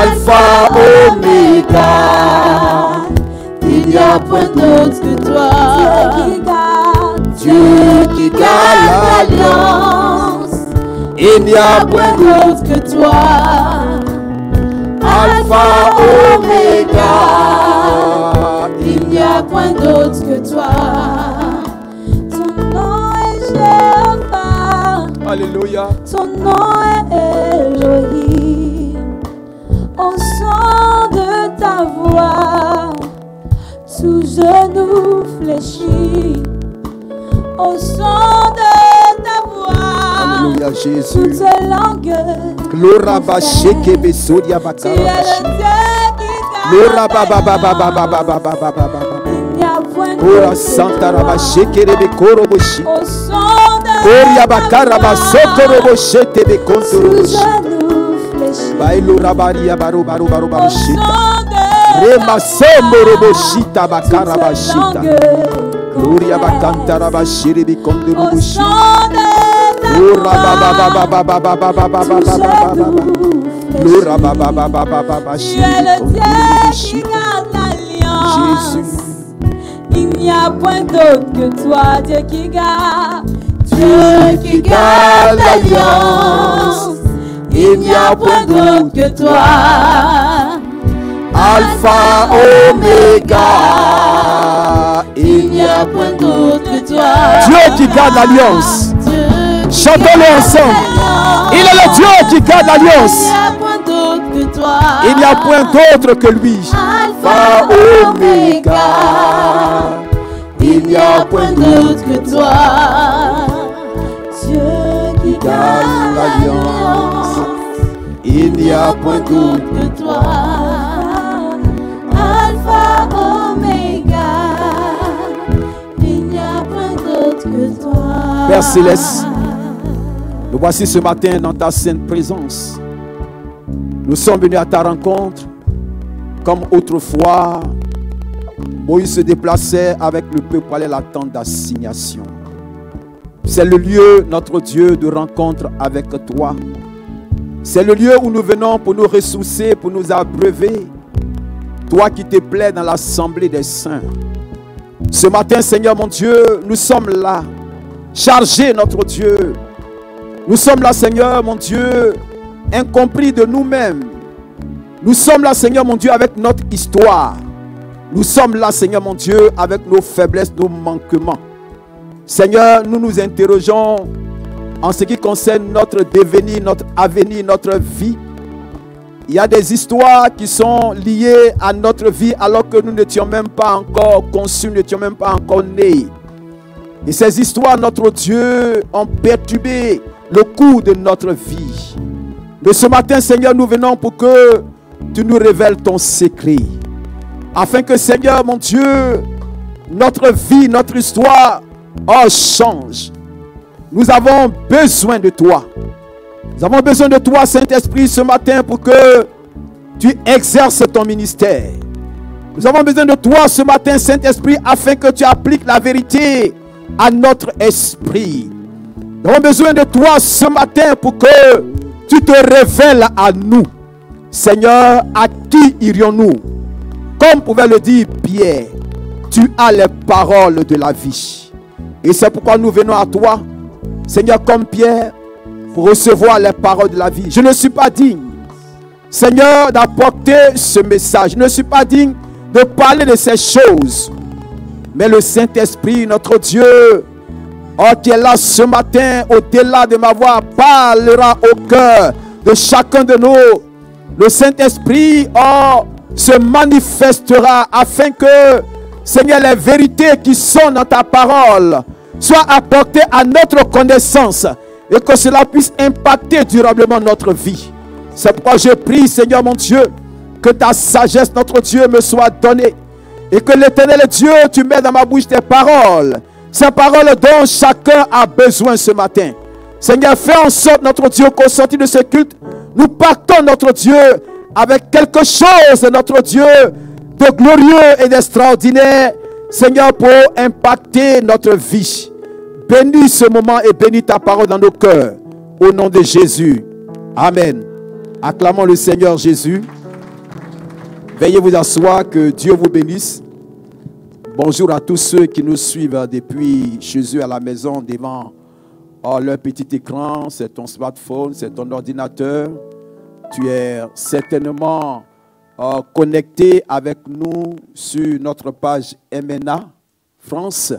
Alpha, Oméga. Il n'y a point d'autre que toi. Dieu qui garde l'alliance. Il n'y a point d'autre que toi. Alpha, Oméga. Il n'y a point d'autre que toi. Ton nom est Jéhovah. Alléluia. Ton nom est Elohim. Au son de ta voix, sous genou fléchi. Au son de ta voix, Alléluia, Jésus. toutes langues. Gloria basheke besodia bakara. Tu es le Dieu qui Gloria garde baba baba baba baba baba baba. Il n'y a point Ora de santa rabasheke rebe koroboshi. au son de Gloria bakara basoto roboshete be sous kontoroboshi. genou fléchi. Bailo rabaria baro baro baro Au baroshita. son de Rema sombo roboshita bakara toutes bashita. langues. Gloria bakanta rabashiri be Au kontoroboshi. son de ta Ora baba voix, baba baba baba baba baba sous baba. genou fléchi. Gloria baba baba baba baba Tu shiri es le Dieu qui kontoroboshi. garde l'alliance. Jésus. Il n'y a point d'autre que toi, Dieu qui garde. Dieu qui garde l'alliance. Il n'y a point d'autre que toi. Alpha, Oméga. Il n'y a point d'autre que toi. Dieu qui garde l'alliance. Chantons-le ensemble. Il est le Dieu qui garde l'alliance. Il n'y a point d'autre que toi. Il n'y a point d'autre que lui. Alpha, Oméga. Il n'y a point d'autre que toi. Dieu qui garde l'alliance. Il n'y a point d'autre. Que toi. Alpha, Oméga. Il n'y a point d'autre que toi. Père Céleste, nous voici ce matin dans ta sainte présence. Nous sommes venus à ta rencontre comme autrefois. Moïse se déplaçait avec le peuple pour aller à la tente d'assignation. C'est le lieu, notre Dieu, de rencontre avec toi. C'est le lieu où nous venons pour nous ressourcer, pour nous abreuver. Toi qui te plais dans l'assemblée des saints. Ce matin, Seigneur mon Dieu, nous sommes là, chargés, notre Dieu. Nous sommes là, Seigneur mon Dieu, incompris de nous-mêmes. Nous sommes là, Seigneur mon Dieu, avec notre histoire. Nous sommes là, Seigneur mon Dieu, avec nos faiblesses, nos manquements. Seigneur, nous nous interrogeons en ce qui concerne notre devenir, notre avenir, notre vie. Il y a des histoires qui sont liées à notre vie alors que nous n'étions même pas encore conçus, n'étions même pas encore nés. Et ces histoires, notre Dieu, ont perturbé le cours de notre vie. Mais ce matin, Seigneur, nous venons pour que tu nous révèles ton secret. Afin que, Seigneur, mon Dieu, notre vie, notre histoire, change. Nous avons besoin de toi. Nous avons besoin de toi, Saint-Esprit, ce matin pour que tu exerces ton ministère. Nous avons besoin de toi ce matin, Saint-Esprit, afin que tu appliques la vérité à notre esprit. Nous avons besoin de toi ce matin pour que tu te révèles à nous. Seigneur, à qui irions-nous? Comme pouvait le dire Pierre, tu as les paroles de la vie. Et c'est pourquoi nous venons à toi, Seigneur, comme Pierre, pour recevoir les paroles de la vie. Je ne suis pas digne, Seigneur, d'apporter ce message. Je ne suis pas digne de parler de ces choses. Mais le Saint-Esprit, notre Dieu, qui est là ce matin, au-delà de ma voix, parlera au cœur de chacun de nous. Le Saint-Esprit, se manifestera afin que, Seigneur, les vérités qui sont dans ta parole soient apportées à notre connaissance et que cela puisse impacter durablement notre vie. C'est pourquoi je prie, Seigneur mon Dieu, que ta sagesse, notre Dieu, me soit donnée et que l'Éternel Dieu, tu mets dans ma bouche tes paroles, ces paroles dont chacun a besoin ce matin. Seigneur, fais en sorte, notre Dieu, qu'au sortir de ce culte, nous partons, notre Dieu, avec quelque chose, notre Dieu, de glorieux et d'extraordinaire, Seigneur, pour impacter notre vie. Bénis ce moment et bénis ta parole dans nos cœurs. Au nom de Jésus. Amen. Acclamons le Seigneur Jésus. Veuillez vous asseoir, que Dieu vous bénisse. Bonjour à tous ceux qui nous suivent depuis chez eux à la maison devant leur petit écran. C'est ton smartphone, c'est ton ordinateur. Tu es certainement connecté avec nous sur notre page MNA France.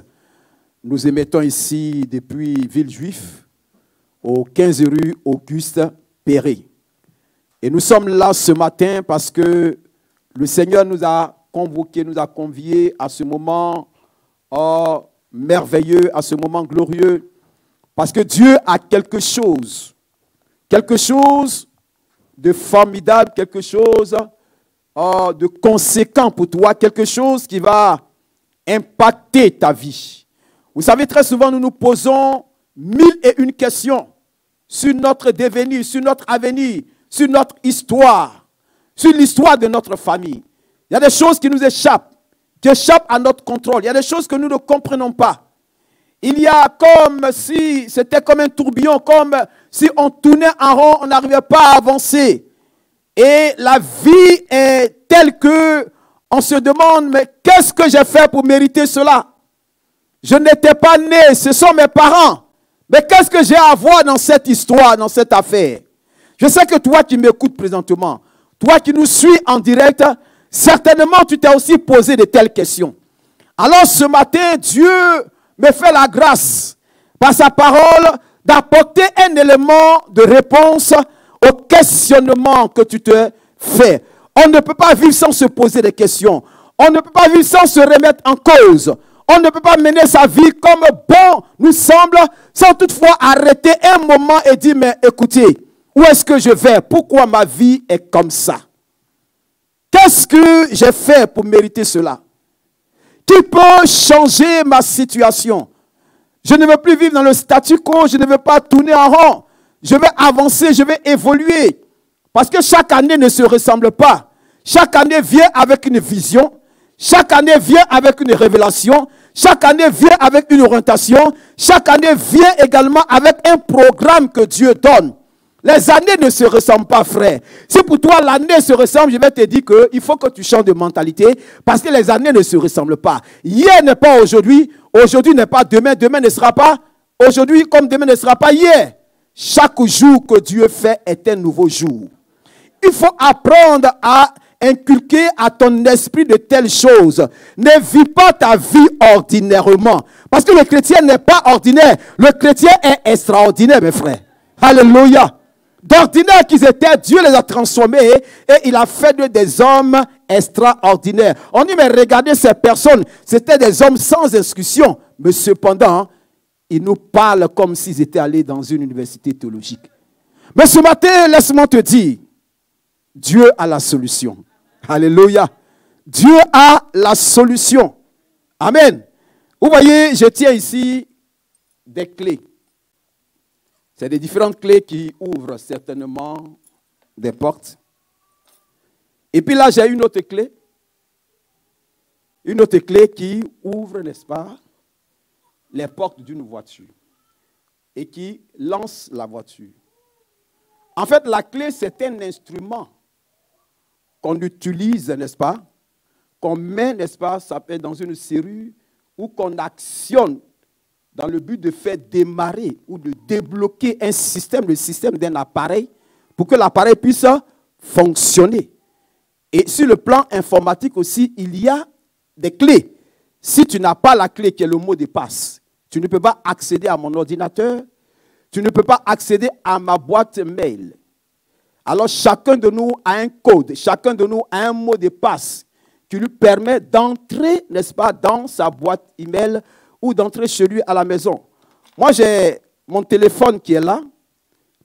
Nous émettons ici depuis Villejuif, au 15 rue Auguste Perret. Et nous sommes là ce matin parce que le Seigneur nous a convoqués, nous a conviés à ce moment merveilleux, à ce moment glorieux, parce que Dieu a quelque chose de formidable, quelque chose de conséquent pour toi, quelque chose qui va impacter ta vie. Vous savez, très souvent, nous nous posons 1001 questions sur notre devenir, sur notre avenir, sur notre histoire, sur l'histoire de notre famille. Il y a des choses qui nous échappent, qui échappent à notre contrôle. Il y a des choses que nous ne comprenons pas. Il y a comme si, c'était comme un tourbillon, comme si on tournait en rond, on n'arrivait pas à avancer. Et la vie est telle que on se demande, mais qu'est-ce que j'ai fait pour mériter cela? Je n'étais pas né, ce sont mes parents. Mais qu'est-ce que j'ai à voir dans cette histoire, dans cette affaire? Je sais que toi qui m'écoutes présentement, toi qui nous suis en direct, certainement tu t'es aussi posé de telles questions. Alors ce matin, Dieu me fait la grâce, par sa parole, d'apporter un élément de réponse au questionnement que tu te fais. On ne peut pas vivre sans se poser des questions. On ne peut pas vivre sans se remettre en cause. On ne peut pas mener sa vie comme bon nous semble, sans toutefois arrêter un moment et dire, mais écoutez, où est-ce que je vais? Pourquoi ma vie est comme ça? Qu'est-ce que j'ai fait pour mériter cela? Qui peut changer ma situation? Je ne veux plus vivre dans le statu quo, je ne veux pas tourner en rond. Je vais avancer, je vais évoluer. Parce que chaque année ne se ressemble pas. Chaque année vient avec une vision. Chaque année vient avec une révélation. Chaque année vient avec une orientation. Chaque année vient également avec un programme que Dieu donne. Les années ne se ressemblent pas, frère. Si pour toi l'année se ressemble, je vais te dire qu'il faut que tu changes de mentalité parce que les années ne se ressemblent pas. Hier n'est pas aujourd'hui, aujourd'hui n'est pas demain, demain ne sera pas aujourd'hui comme demain ne sera pas hier. Chaque jour que Dieu fait est un nouveau jour. Il faut apprendre à inculquer à ton esprit de telles choses. Ne vis pas ta vie ordinairement. Parce que le chrétien n'est pas ordinaire. Le chrétien est extraordinaire, mes frères. Alléluia. D'ordinaire qu'ils étaient, Dieu les a transformés et il a fait d'eux des hommes extraordinaires. On dit, mais regardez ces personnes, c'était des hommes sans inscription. Mais cependant, ils nous parlent comme s'ils étaient allés dans une université théologique. Mais ce matin, laisse-moi te dire, Dieu a la solution. Alléluia. Dieu a la solution. Amen. Vous voyez, je tiens ici des clés. C'est des différentes clés qui ouvrent certainement des portes. Et puis là, j'ai une autre clé. Une autre clé qui ouvre, n'est-ce pas, les portes d'une voiture. Et qui lance la voiture. En fait, la clé, c'est un instrument qu'on utilise, n'est-ce pas, qu'on met, n'est-ce pas, ça peut être dans une serrure ou qu'on actionne dans le but de faire démarrer ou de débloquer un système, le système d'un appareil pour que l'appareil puisse fonctionner. Et sur le plan informatique aussi, il y a des clés. Si tu n'as pas la clé qui est le mot de passe, tu ne peux pas accéder à mon ordinateur, tu ne peux pas accéder à ma boîte mail. Alors chacun de nous a un code, chacun de nous a un mot de passe qui lui permet d'entrer, n'est-ce pas, dans sa boîte email ou d'entrer chez lui à la maison. Moi, j'ai mon téléphone qui est là,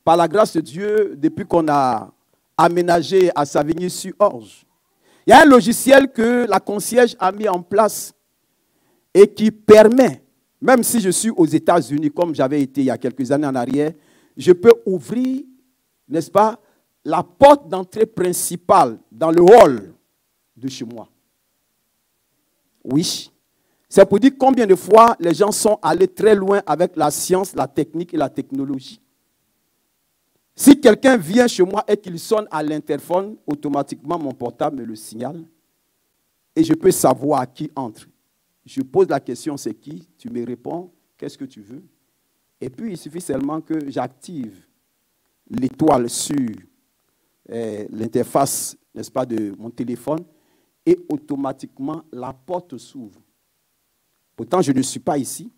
par la grâce de Dieu, depuis qu'on a aménagé à Savigny-sur-Orge. Il y a un logiciel que la concierge a mis en place et qui permet, même si je suis aux États-Unis, comme j'avais été il y a quelques années en arrière, je peux ouvrir, n'est-ce pas, la porte d'entrée principale dans le hall de chez moi. Oui. C'est pour dire combien de fois les gens sont allés très loin avec la science, la technique et la technologie. Si quelqu'un vient chez moi et qu'il sonne à l'interphone, automatiquement mon portable me le signale et je peux savoir qui entre. Je pose la question, c'est qui? Tu me réponds, qu'est-ce que tu veux? Et puis, il suffit seulement que j'active l'étoile sur l'interface, n'est-ce pas, de mon téléphone et automatiquement, la porte s'ouvre. Pourtant, je ne suis pas ici,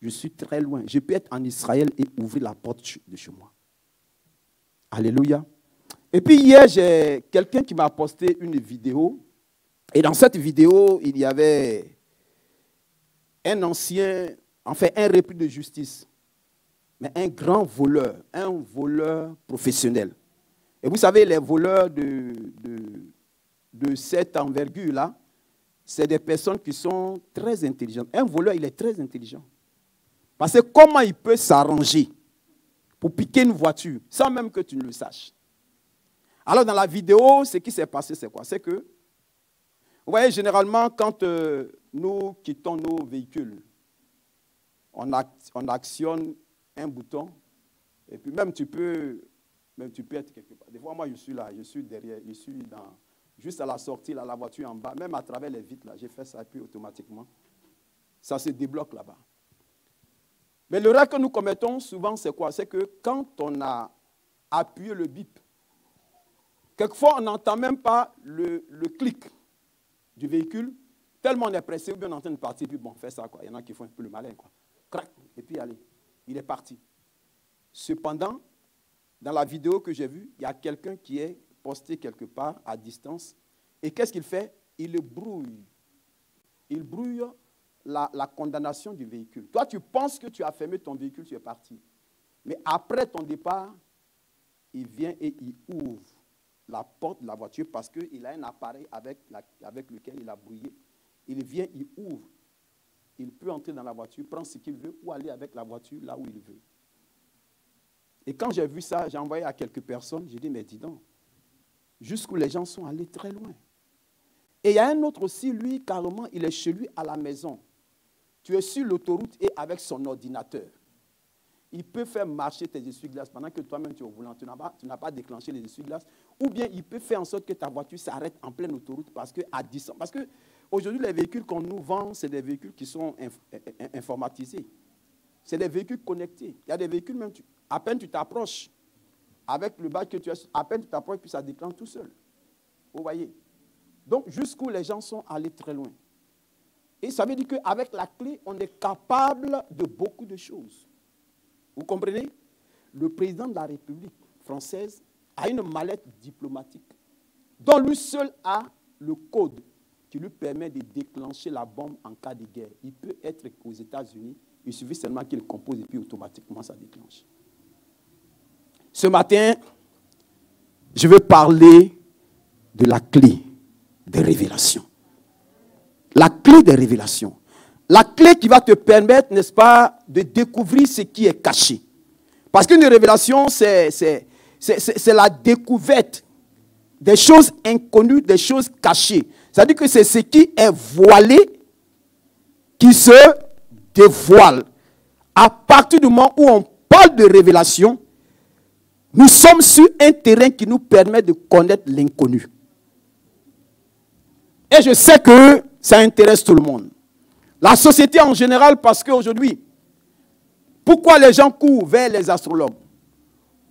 je suis très loin. Je peux être en Israël et ouvrir la porte de chez moi. Alléluia. Et puis hier, j'ai quelqu'un qui m'a posté une vidéo. Et dans cette vidéo, il y avait un ancien, enfin un repris de justice, mais un grand voleur, un voleur professionnel. Et vous savez, les voleurs de cette envergure-là, c'est des personnes qui sont très intelligentes. Un voleur, il est très intelligent. Parce que comment il peut s'arranger pour piquer une voiture, sans même que tu ne le saches. Alors dans la vidéo, ce qui s'est passé, c'est quoi? C'est que, vous voyez, généralement, quand nous quittons nos véhicules, on actionne un bouton, et puis même tu peux être quelque part. Des fois, moi, je suis là, je suis derrière, je suis juste à la sortie, là, la voiture en bas, même à travers les vitres, là, j'ai fait ça, et puis automatiquement, ça se débloque là-bas. Mais l'erreur que nous commettons souvent, c'est quoi? C'est que quand on a appuyé le bip, quelquefois, on n'entend même pas le clic du véhicule, tellement on est pressé, ou bien on est en train de partir, puis bon, fait ça, quoi. Il y en a qui font un peu le malin, quoi. Crac, et puis allez, il est parti. Cependant, dans la vidéo que j'ai vue, il y a quelqu'un qui est posté quelque part à distance, et qu'est-ce qu'il fait? Il le brouille. Il brouille la condamnation du véhicule. Toi, tu penses que tu as fermé ton véhicule, tu es parti. Mais après ton départ, il vient et il ouvre la porte de la voiture parce qu'il a un appareil avec lequel il a brouillé. Il vient, il ouvre. Il peut entrer dans la voiture, prendre ce qu'il veut ou aller avec la voiture là où il veut. Et quand j'ai vu ça, j'ai envoyé à quelques personnes, j'ai dit, mais dis donc, jusqu'où les gens sont allés très loin. Et il y a un autre aussi, lui, carrément, il est chez lui à la maison. Tu es sur l'autoroute et avec son ordinateur. Il peut faire marcher tes essuie-glaces pendant que toi-même tu es au volant. Tu n'as pas déclenché les essuie-glaces. Ou bien il peut faire en sorte que ta voiture s'arrête en pleine autoroute parce qu'à distance. Parce qu'aujourd'hui, les véhicules qu'on nous vend, c'est des véhicules qui sont informatisés. C'est des véhicules connectés. Il y a des véhicules, même, à peine tu t'approches avec le badge que tu as, à peine tu t'approches, puis ça déclenche tout seul. Vous voyez? Donc, jusqu'où les gens sont allés très loin. Et ça veut dire qu'avec la clé, on est capable de beaucoup de choses. Vous comprenez? Le président de la République française a une mallette diplomatique dont lui seul a le code qui lui permet de déclencher la bombe en cas de guerre. Il peut être aux États-Unis, il suffit seulement qu'il compose et puis automatiquement ça déclenche. Ce matin, je veux parler de la clé des révélations. La clé des révélations. La clé qui va te permettre, n'est-ce pas, de découvrir ce qui est caché. Parce qu'une révélation, c'est la découverte des choses inconnues, des choses cachées. C'est-à-dire que c'est ce qui est voilé qui se dévoile. À partir du moment où on parle de révélation, nous sommes sur un terrain qui nous permet de connaître l'inconnu. Et je sais que ça intéresse tout le monde. La société en général, parce qu'aujourd'hui, pourquoi les gens courent vers les astrologues?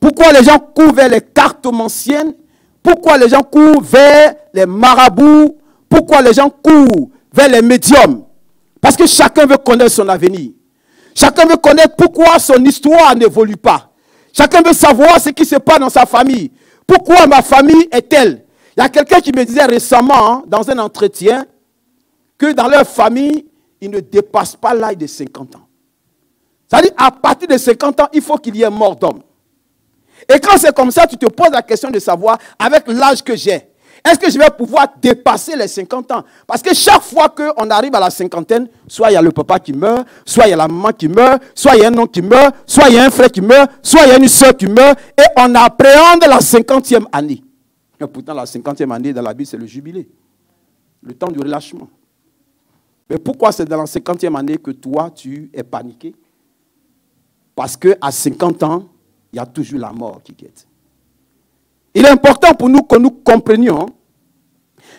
Pourquoi les gens courent vers les cartomanciennes? Pourquoi les gens courent vers les marabouts? Pourquoi les gens courent vers les médiums? Parce que chacun veut connaître son avenir. Chacun veut connaître pourquoi son histoire n'évolue pas. Chacun veut savoir ce qui se passe dans sa famille. Pourquoi ma famille est telle? Il y a quelqu'un qui me disait récemment, dans un entretien, que dans leur famille, ils ne dépassent pas l'âge de 50 ans. C'est-à-dire, à partir de 50 ans, il faut qu'il y ait mort d'homme. Et quand c'est comme ça, tu te poses la question de savoir, avec l'âge que j'ai, est-ce que je vais pouvoir dépasser les 50 ans? Parce que chaque fois qu'on arrive à la cinquantaine, soit il y a le papa qui meurt, soit il y a la maman qui meurt, soit il y a un oncle qui meurt, soit il y a un frère qui meurt, soit il y a une soeur qui meurt, et on appréhende la 50e année. Et pourtant, la 50e année dans la Bible, c'est le jubilé. Le temps du relâchement. Mais pourquoi c'est dans la 50e année que toi, tu es paniqué? Parce qu'à 50 ans, il y a toujours la mort qui guette. Il est important pour nous que nous comprenions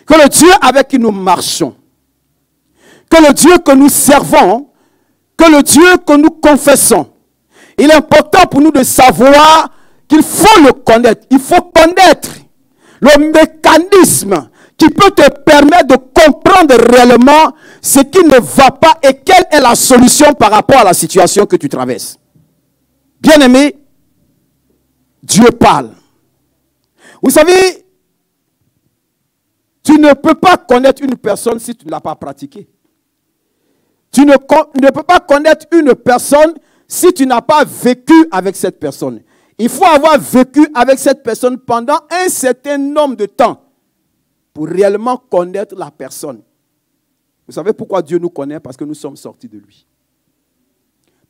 que le Dieu avec qui nous marchons, que le Dieu que nous servons, que le Dieu que nous confessons, il est important pour nous de savoir qu'il faut le connaître. Il faut connaître le mécanisme qui peut te permettre de comprendre réellement ce qui ne va pas et quelle est la solution par rapport à la situation que tu traverses. Bien-aimé, Dieu parle. Vous savez, tu ne peux pas connaître une personne si tu ne l'as pas pratiquée. Tu ne peux pas connaître une personne si tu n'as pas vécu avec cette personne. Il faut avoir vécu avec cette personne pendant un certain nombre de temps pour réellement connaître la personne. Vous savez pourquoi Dieu nous connaît? Parce que nous sommes sortis de lui.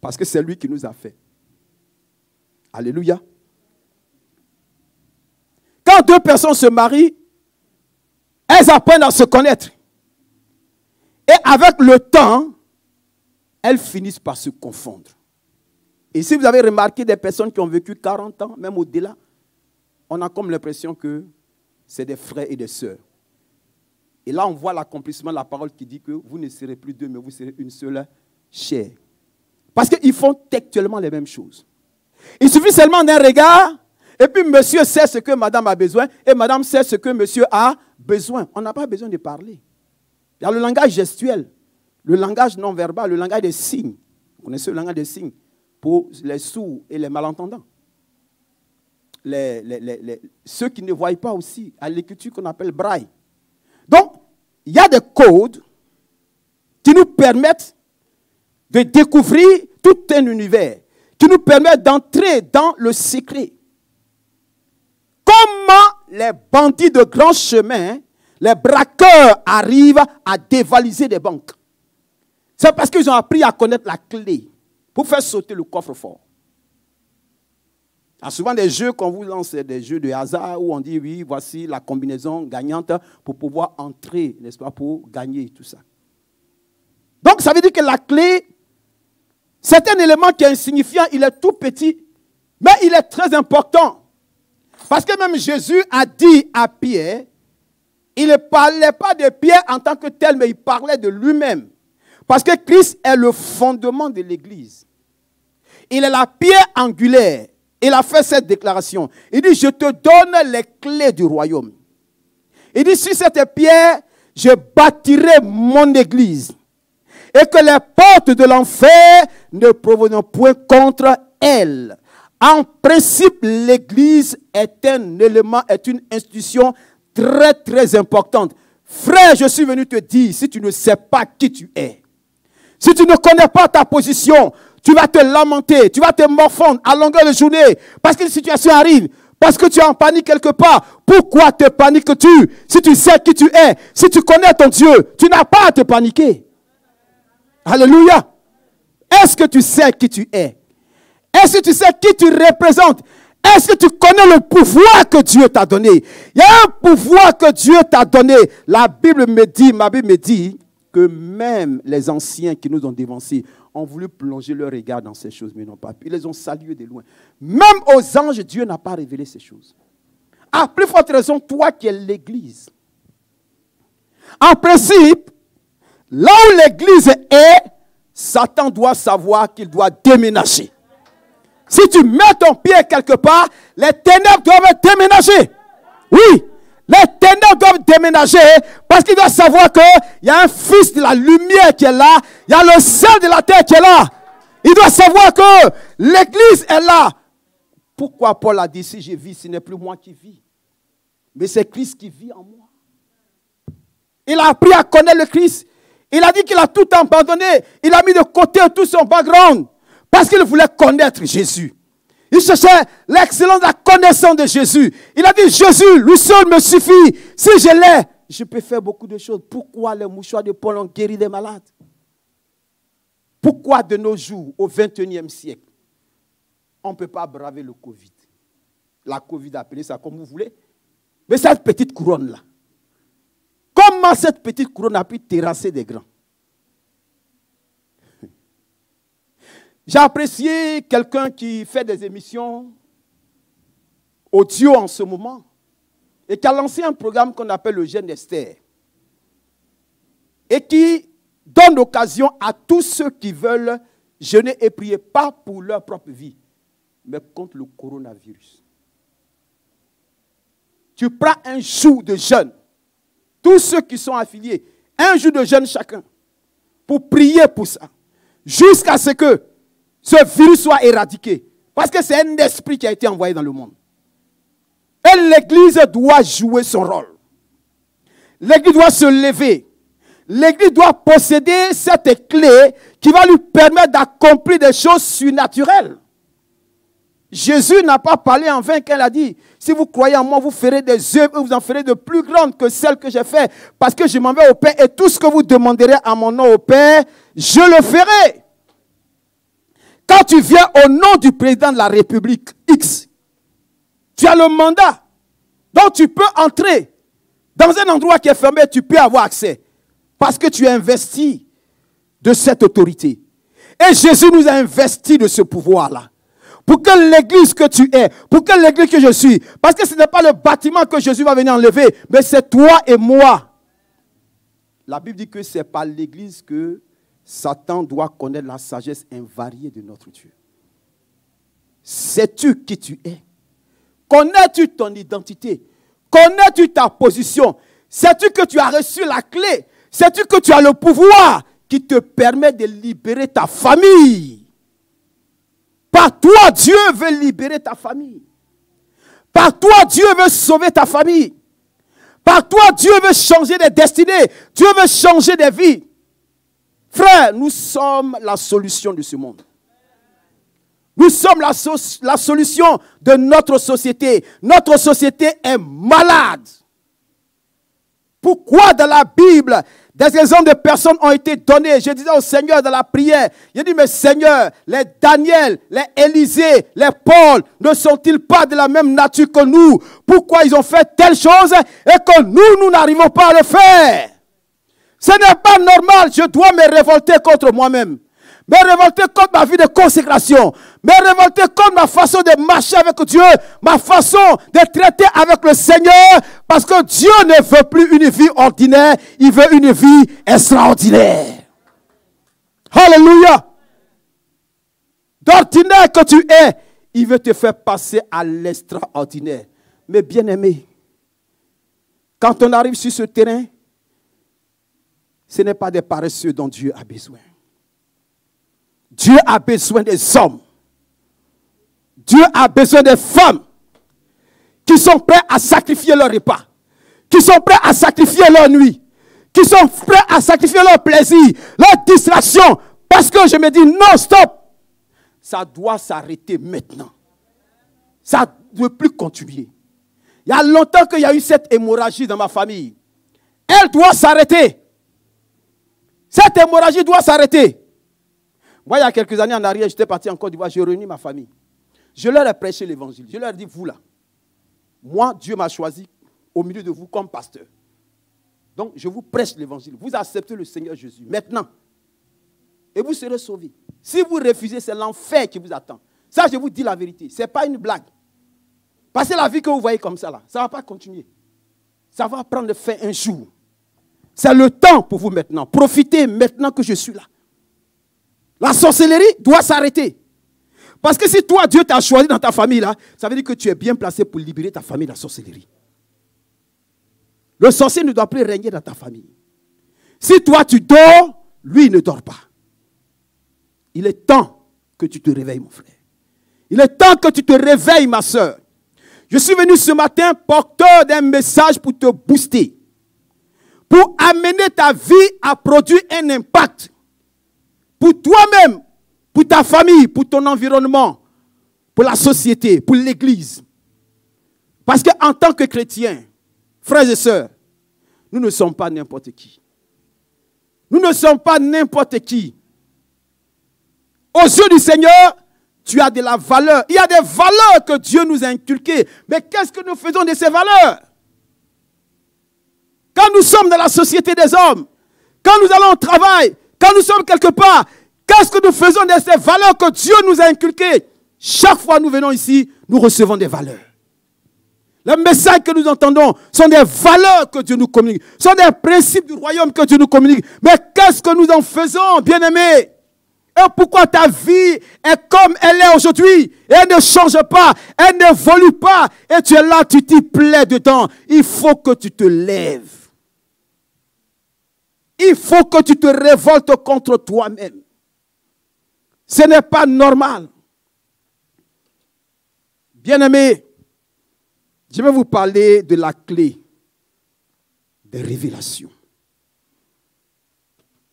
Parce que c'est lui qui nous a fait. Alléluia. Quand deux personnes se marient, elles apprennent à se connaître. Et avec le temps, elles finissent par se confondre. Et si vous avez remarqué des personnes qui ont vécu 40 ans, même au-delà, on a comme l'impression que c'est des frères et des sœurs. Et là, on voit l'accomplissement de la parole qui dit que vous ne serez plus deux, mais vous serez une seule chair. Parce qu'ils font textuellement les mêmes choses. Il suffit seulement d'un regard, et puis monsieur sait ce que madame a besoin, et madame sait ce que monsieur a besoin. On n'a pas besoin de parler. Il y a le langage gestuel, le langage non verbal, le langage des signes. Vous connaissez le langage des signes pour les sourds et les malentendants. Ceux qui ne voient pas aussi, à l'écriture qu'on appelle braille. Donc, il y a des codes qui nous permettent de découvrir tout un univers, qui nous permettent d'entrer dans le secret. Comment les bandits de grand chemin, les braqueurs arrivent à dévaliser des banques? C'est parce qu'ils ont appris à connaître la clé pour faire sauter le coffre-fort. Il y a souvent des jeux qu'on vous lance, des jeux de hasard où on dit oui, voici la combinaison gagnante pour pouvoir entrer, n'est-ce pas, pour gagner tout ça. Donc ça veut dire que la clé, c'est un élément qui est insignifiant, il est tout petit, mais il est très important. Parce que même Jésus a dit à Pierre, il ne parlait pas de Pierre en tant que tel, mais il parlait de lui-même. Parce que Christ est le fondement de l'Église. Il est la pierre angulaire. Il a fait cette déclaration. Il dit, je te donne les clés du royaume. Il dit, sur cette pierre, je bâtirai mon église. Et que les portes de l'enfer ne proviendront point contre elle. En principe, l'église est un élément, est une institution très, très importante. Frère, je suis venu te dire, si tu ne sais pas qui tu es, si tu ne connais pas ta position, tu vas te lamenter, tu vas te morfondre à longueur de journée parce qu'une situation arrive, parce que tu es en panique quelque part. Pourquoi te paniques-tu si tu sais qui tu es, si tu connais ton Dieu, tu n'as pas à te paniquer. Alléluia. Est-ce que tu sais qui tu es? Est-ce que tu sais qui tu représentes? Est-ce que tu connais le pouvoir que Dieu t'a donné? Il y a un pouvoir que Dieu t'a donné. La Bible me dit, ma Bible me dit que même les anciens qui nous ont dévancés ont voulu plonger leur regard dans ces choses, mais n'ont pas pu. Ils les ont salués de loin. Même aux anges, Dieu n'a pas révélé ces choses. À plus forte raison, toi qui es l'Église. En principe, là où l'Église est, Satan doit savoir qu'il doit déménager. Si tu mets ton pied quelque part, les ténèbres doivent déménager. Oui, les ténèbres doivent déménager parce qu'il doit savoir qu'il y a un fils de la lumière qui est là, il y a le sel de la terre qui est là. Il doit savoir que l'église est là. Pourquoi Paul a dit, si je vis, ce n'est plus moi qui vis, mais c'est Christ qui vit en moi. Il a appris à connaître le Christ. Il a dit qu'il a tout abandonné. Il a mis de côté tout son background parce qu'il voulait connaître Jésus. Il cherchait l'excellence de la connaissance de Jésus. Il a dit, Jésus, lui seul me suffit. Si je l'ai, je peux faire beaucoup de choses. Pourquoi les mouchoirs de Paul ont guéri des malades? Pourquoi de nos jours, au XXIe siècle, on ne peut pas braver le Covid? La Covid, appelez ça comme vous voulez. Mais cette petite couronne-là, comment cette petite couronne a pu terrasser des grands? J'ai apprécié quelqu'un qui fait des émissions audio en ce moment et qui a lancé un programme qu'on appelle le Jeûne d'Esther et qui donne l'occasion à tous ceux qui veulent jeûner et prier, pas pour leur propre vie, mais contre le coronavirus. Tu prends un jour de jeûne, tous ceux qui sont affiliés, un jour de jeûne chacun, pour prier pour ça, jusqu'à ce que ce virus soit éradiqué. Parce que c'est un esprit qui a été envoyé dans le monde. Et l'Église doit jouer son rôle. L'Église doit se lever. L'Église doit posséder cette clé qui va lui permettre d'accomplir des choses surnaturelles. Jésus n'a pas parlé en vain quand il a dit, si vous croyez en moi, vous ferez des œuvres et vous en ferez de plus grandes que celles que j'ai faites, parce que je m'en vais au Père et tout ce que vous demanderez à mon nom au Père, je le ferai. Quand tu viens au nom du président de la République X, tu as le mandat. Donc tu peux entrer dans un endroit qui est fermé, tu peux avoir accès. Parce que tu es investi de cette autorité. Et Jésus nous a investi de ce pouvoir-là. Pour que l'église que tu es, pour que l'église que je suis, parce que ce n'est pas le bâtiment que Jésus va venir enlever, mais c'est toi et moi. La Bible dit que c'est par l'église que Satan doit connaître la sagesse invariée de notre Dieu. Sais-tu qui tu es? Connais-tu ton identité? Connais-tu ta position? Sais-tu que tu as reçu la clé? Sais-tu que tu as le pouvoir qui te permet de libérer ta famille? Par toi, Dieu veut libérer ta famille. Par toi, Dieu veut sauver ta famille. Par toi, Dieu veut changer des destinées. Dieu veut changer des vies. Frère, nous sommes la solution de ce monde. Nous sommes la solution de notre société. Notre société est malade. Pourquoi dans la Bible, des exemples de personnes ont été donnés? Je disais au Seigneur dans la prière, j'ai dit, mais Seigneur, les Daniel, les Élisée, les Paul, ne sont-ils pas de la même nature que nous? Pourquoi ils ont fait telle chose et que nous n'arrivons pas à le faire? Ce n'est pas normal, je dois me révolter contre moi-même. Me révolter contre ma vie de consécration. Me révolter contre ma façon de marcher avec Dieu. Ma façon de traiter avec le Seigneur. Parce que Dieu ne veut plus une vie ordinaire. Il veut une vie extraordinaire. Alléluia. D'ordinaire que tu es, il veut te faire passer à l'extraordinaire. Mais bien aimé, quand on arrive sur ce terrain, ce n'est pas des paresseux dont Dieu a besoin. Dieu a besoin des hommes. Dieu a besoin des femmes qui sont prêts à sacrifier leur repas, qui sont prêts à sacrifier leur nuit, qui sont prêts à sacrifier leur plaisir, leur distraction. Parce que je me dis, non, stop. Ça doit s'arrêter maintenant. Ça ne doit plus continuer. Il y a longtemps qu'il y a eu cette hémorragie dans ma famille. Elle doit s'arrêter. Cette hémorragie doit s'arrêter. Moi, il y a quelques années en arrière, j'étais parti en Côte d'Ivoire, j'ai réuni ma famille. Je leur ai prêché l'évangile. Je leur ai dit, vous là, moi, Dieu m'a choisi au milieu de vous comme pasteur. Donc, je vous prêche l'évangile. Vous acceptez le Seigneur Jésus maintenant. Et vous serez sauvés. Si vous refusez, c'est l'enfer qui vous attend. Ça, je vous dis la vérité. Ce n'est pas une blague. Parce que la vie que vous voyez comme ça, là, ça ne va pas continuer. Ça va prendre fin un jour. C'est le temps pour vous maintenant. Profitez maintenant que je suis là. La sorcellerie doit s'arrêter. Parce que si toi, Dieu t'a choisi dans ta famille, là, ça veut dire que tu es bien placé pour libérer ta famille de la sorcellerie. Le sorcier ne doit plus régner dans ta famille. Si toi, tu dors, lui, il ne dort pas. Il est temps que tu te réveilles, mon frère. Il est temps que tu te réveilles, ma soeur. Je suis venu ce matin porteur d'un message pour te booster. Pour amener ta vie à produire un impact. Pour toi-même, pour ta famille, pour ton environnement, pour la société, pour l'église. Parce qu'en tant que chrétiens, frères et sœurs, nous ne sommes pas n'importe qui. Nous ne sommes pas n'importe qui. Aux yeux du Seigneur, tu as de la valeur. Il y a des valeurs que Dieu nous a inculquées. Mais qu'est-ce que nous faisons de ces valeurs? Quand nous sommes dans la société des hommes, quand nous allons au travail, quand nous sommes quelque part, qu'est-ce que nous faisons de ces valeurs que Dieu nous a inculquées? Chaque fois que nous venons ici, nous recevons des valeurs. Les messages que nous entendons sont des valeurs que Dieu nous communique, sont des principes du royaume que Dieu nous communique. Mais qu'est-ce que nous en faisons, bien-aimés? Et pourquoi ta vie est comme elle est aujourd'hui? Elle ne change pas, elle n'évolue pas. Et tu es là, tu t'y plais dedans. Il faut que tu te lèves. Il faut que tu te révoltes contre toi-même. Ce n'est pas normal. Bien-aimés, je vais vous parler de la clé des révélations.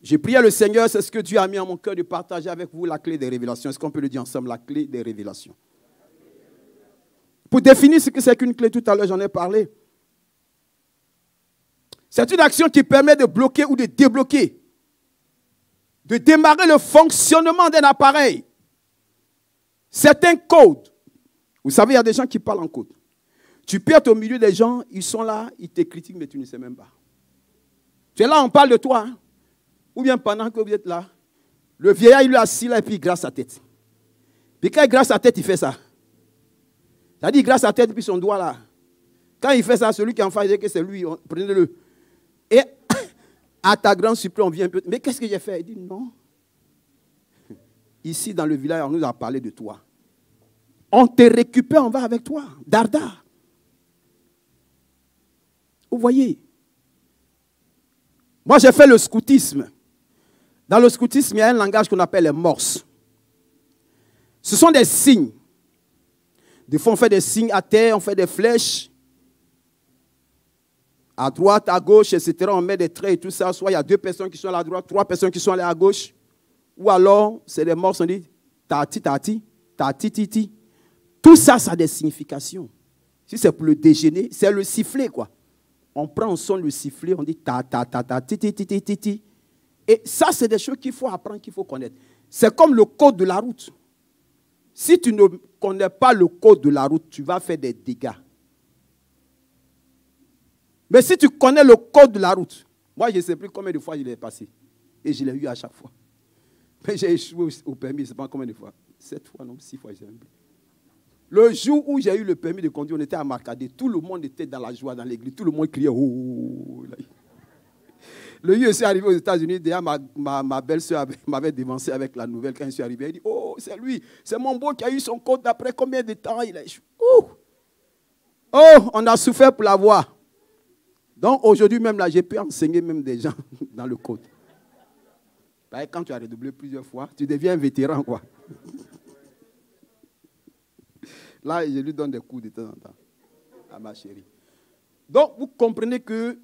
J'ai prié le Seigneur, c'est ce que Dieu a mis en mon cœur de partager avec vous la clé des révélations. Est-ce qu'on peut le dire ensemble, la clé des révélations? Pour définir ce que c'est qu'une clé, tout à l'heure j'en ai parlé. C'est une action qui permet de bloquer ou de débloquer, de démarrer le fonctionnement d'un appareil. C'est un code. Vous savez, il y a des gens qui parlent en code. Tu peux être au milieu des gens, ils sont là, ils te critiquent, mais tu ne sais même pas. Tu es là, on parle de toi. Hein? Ou bien pendant que vous êtes là, le vieillard, il est assis là et puis il grasse sa tête. Puis quand il grasse sa tête, il fait ça. C'est-à-dire, il grasse sa tête et puis son doigt là. Quand il fait ça, celui qui est en face, il dit que c'est lui, prenez-le. Et à ta grande surprise, on vient un peu. Mais qu'est-ce que j'ai fait? Il dit non. Ici, dans le village, on nous a parlé de toi. On te récupère, on va avec toi. Dardar. Vous voyez? Moi, j'ai fait le scoutisme. Dans le scoutisme, il y a un langage qu'on appelle les morses. Ce sont des signes. Des fois, on fait des signes à terre, on fait des flèches. À droite, à gauche, etc. On met des traits et tout ça. Soit il y a 2 personnes qui sont à la droite, 3 personnes qui sont allées à gauche. Ou alors, c'est des morses, on dit tati, tati, tati, titi. Tout ça, ça a des significations. Si c'est pour le déjeuner, c'est le sifflet, quoi. On prend, on sonne le sifflet, on dit ta, ta, ta, ta, ti, ti, ti, ti, ti, ti. Et ça, c'est des choses qu'il faut apprendre, qu'il faut connaître. C'est comme le code de la route. Si tu ne connais pas le code de la route, tu vas faire des dégâts. Mais si tu connais le code de la route, moi, je ne sais plus combien de fois je l'ai passé. Et je l'ai eu à chaque fois. Mais j'ai échoué au permis, je ne sais pas combien de fois. 7 fois, non, 6 fois, je ne sais même plus. Le jour où j'ai eu le permis de conduire, on était à Marcadet. Tout le monde était dans la joie dans l'église. Tout le monde criait. Oh. Le jour où je suis arrivé aux États-Unis, déjà ma belle-sœur m'avait dévancé avec la nouvelle. Quand je suis arrivé, elle dit, oh, c'est lui. C'est mon beau qui a eu son code d'après combien de temps il a échoué. Oh, on a souffert pour l'avoir. Donc aujourd'hui même là, j'ai pu enseigner même des gens dans le code. Quand tu as redoublé plusieurs fois, tu deviens un vétéran, quoi. Là, je lui donne des coups de temps en temps à ma chérie. Donc, vous comprenez que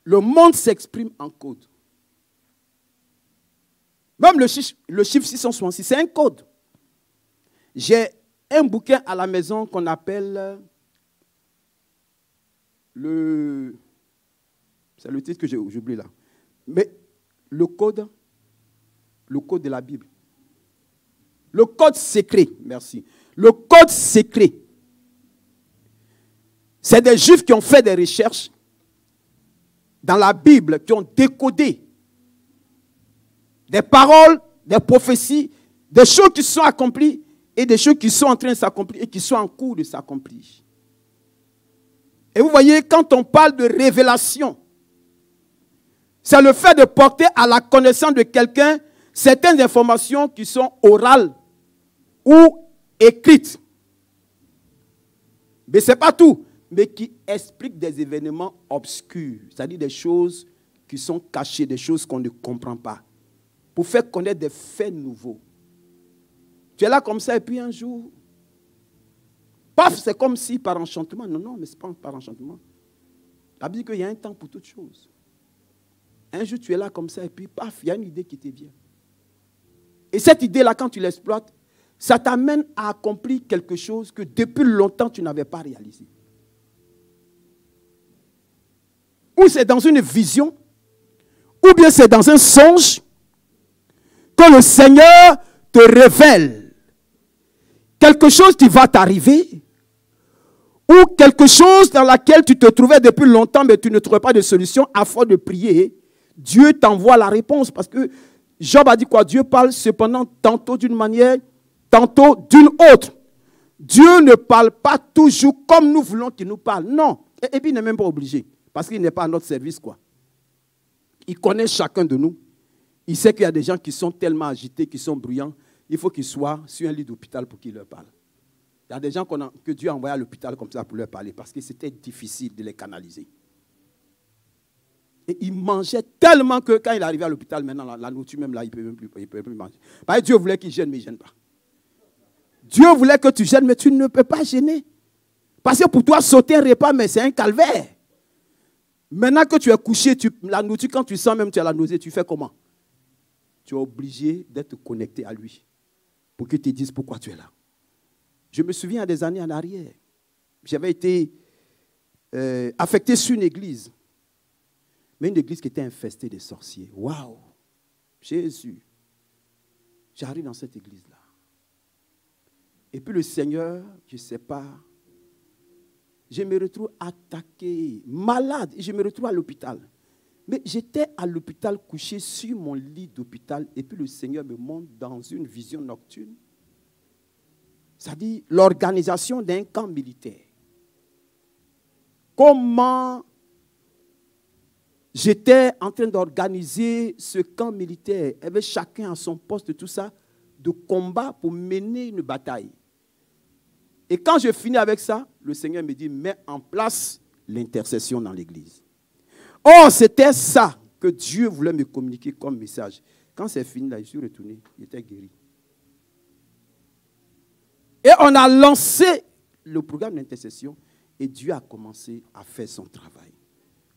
le monde s'exprime en code. Même le chiffre 666, c'est un code. J'ai un bouquin à la maison qu'on appelle c'est le titre que j'oublie là. Mais le code de la Bible. Le code secret, merci. Le code secret. C'est des Juifs qui ont fait des recherches dans la Bible, qui ont décodé des paroles, des prophéties, des choses qui sont accomplies et des choses qui sont en train de s'accomplir et qui sont en cours de s'accomplir. Et vous voyez, quand on parle de révélation, c'est le fait de porter à la connaissance de quelqu'un certaines informations qui sont orales ou écrites. Mais ce n'est pas tout, mais qui expliquent des événements obscurs, c'est-à-dire des choses qui sont cachées, des choses qu'on ne comprend pas, pour faire connaître des faits nouveaux. Tu es là comme ça et puis un jour, paf, c'est comme si par enchantement. Non, mais ce n'est pas par enchantement. La Bible dit qu'il y a un temps pour toutes choses. Un jour, tu es là comme ça et puis paf, il y a une idée qui te vient. Et cette idée-là, quand tu l'exploites, ça t'amène à accomplir quelque chose que depuis longtemps, tu n'avais pas réalisé. Ou c'est dans une vision, ou bien c'est dans un songe que le Seigneur te révèle quelque chose qui va t'arriver, ou quelque chose dans laquelle tu te trouvais depuis longtemps, mais tu ne trouvais pas de solution. À force de prier, Dieu t'envoie la réponse. Parce que Job a dit quoi? Dieu parle cependant tantôt d'une manière, tantôt d'une autre. Dieu ne parle pas toujours comme nous voulons qu'il nous parle. Non. Et puis il n'est même pas obligé. Parce qu'il n'est pas à notre service, quoi. Il connaît chacun de nous. Il sait qu'il y a des gens qui sont tellement agités, qui sont bruyants. Il faut qu'ils soient sur un lit d'hôpital pour qu'il leur parle. Il y a des gens que Dieu a envoyés à l'hôpital comme ça pour leur parler parce que c'était difficile de les canaliser. Et il mangeait tellement que quand il est arrivé à l'hôpital, maintenant, la nourriture même là, il ne peut plus manger. Parce que Dieu voulait qu'il gêne, mais il ne gêne pas. Dieu voulait que tu gênes, mais tu ne peux pas gêner. Parce que pour toi, sauter un repas, mais c'est un calvaire. Maintenant que tu es couché, la nourriture, quand tu sens même que tu as la nausée, tu fais comment? Tu es obligé d'être connecté à lui pour qu'il te dise pourquoi tu es là. Je me souviens à des années en arrière, j'avais été affecté sur une église, mais une église qui était infestée de sorciers. Waouh! Jésus! J'arrive dans cette église-là. Et puis le Seigneur, je ne sais pas, je me retrouve attaqué, malade, et je me retrouve à l'hôpital. Mais j'étais à l'hôpital couché sur mon lit d'hôpital, et puis le Seigneur me montre dans une vision nocturne, c'est-à-dire l'organisation d'un camp militaire. Comment j'étais en train d'organiser ce camp militaire, avec chacun à son poste, tout ça, de combat pour mener une bataille. Et quand je finis avec ça, le Seigneur me dit, mets en place l'intercession dans l'église. Oh, c'était ça que Dieu voulait me communiquer comme message. Quand c'est fini, là, je suis retourné, il était guéri. Et on a lancé le programme d'intercession et Dieu a commencé à faire son travail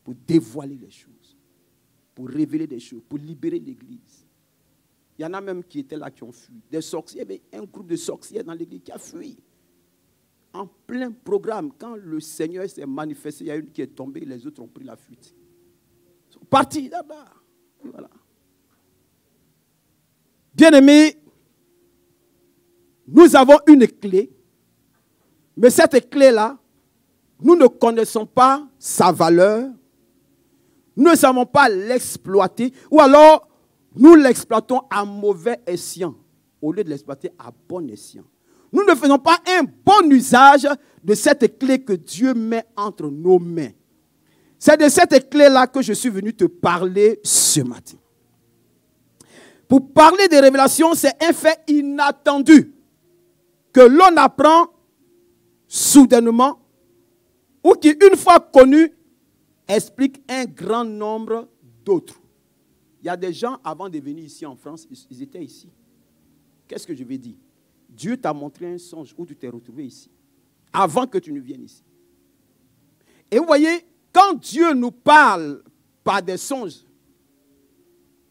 pour dévoiler les choses, pour révéler des choses, pour libérer l'église. Il y en a même qui étaient là, qui ont fui. Des sorciers, mais un groupe de sorciers dans l'église qui a fui. En plein programme, quand le Seigneur s'est manifesté, il y a une qui est tombée, les autres ont pris la fuite. Ils sont partis là-bas. Voilà. Bien-aimés, nous avons une clé, mais cette clé-là, nous ne connaissons pas sa valeur, nous ne savons pas l'exploiter, ou alors nous l'exploitons à mauvais escient, au lieu de l'exploiter à bon escient. Nous ne faisons pas un bon usage de cette clé que Dieu met entre nos mains. C'est de cette clé-là que je suis venu te parler ce matin. Pour parler des révélations, c'est un fait inattendu que l'on apprend soudainement ou qui, une fois connu, explique un grand nombre d'autres. Il y a des gens, avant de venir ici en France, ils étaient ici. Qu'est-ce que je vais dire? Dieu t'a montré un songe où tu t'es retrouvé ici, avant que tu ne viennes ici. Et vous voyez, quand Dieu nous parle par des songes,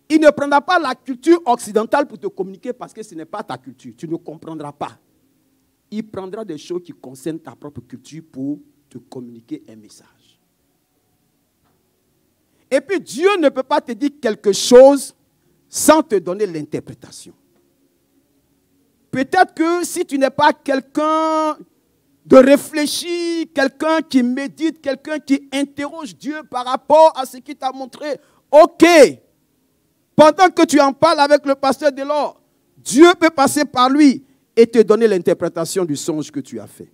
il ne prendra pas la culture occidentale pour te communiquer parce que ce n'est pas ta culture. Tu ne comprendras pas. Il prendra des choses qui concernent ta propre culture pour te communiquer un message. Et puis Dieu ne peut pas te dire quelque chose sans te donner l'interprétation. Peut-être que si tu n'es pas quelqu'un de réfléchi, quelqu'un qui médite, quelqu'un qui interroge Dieu par rapport à ce qu'il t'a montré, ok. Pendant que tu en parles avec le pasteur Delors, Dieu peut passer par lui et te donner l'interprétation du songe que tu as fait.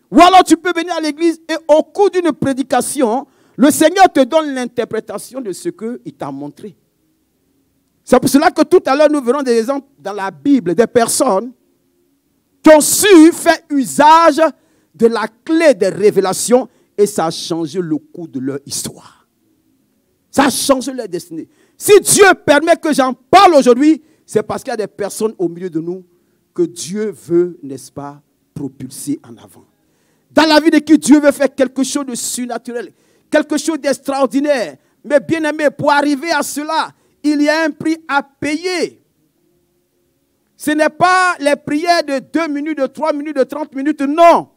Ou alors tu peux venir à l'église et au cours d'une prédication, le Seigneur te donne l'interprétation de ce qu'il t'a montré. C'est pour cela que tout à l'heure, nous verrons des exemples dans la Bible, des personnes qui ont su faire usage de la clé des révélations et ça a changé le cours de leur histoire. Ça a changé leur destinée. Si Dieu permet que j'en parle aujourd'hui, c'est parce qu'il y a des personnes au milieu de nous que Dieu veut, n'est-ce pas, propulser en avant. Dans la vie de qui Dieu veut faire quelque chose de surnaturel, quelque chose d'extraordinaire. Mais bien aimé, pour arriver à cela, il y a un prix à payer. Ce n'est pas les prières de 2 minutes, de 3 minutes, de 30 minutes, non.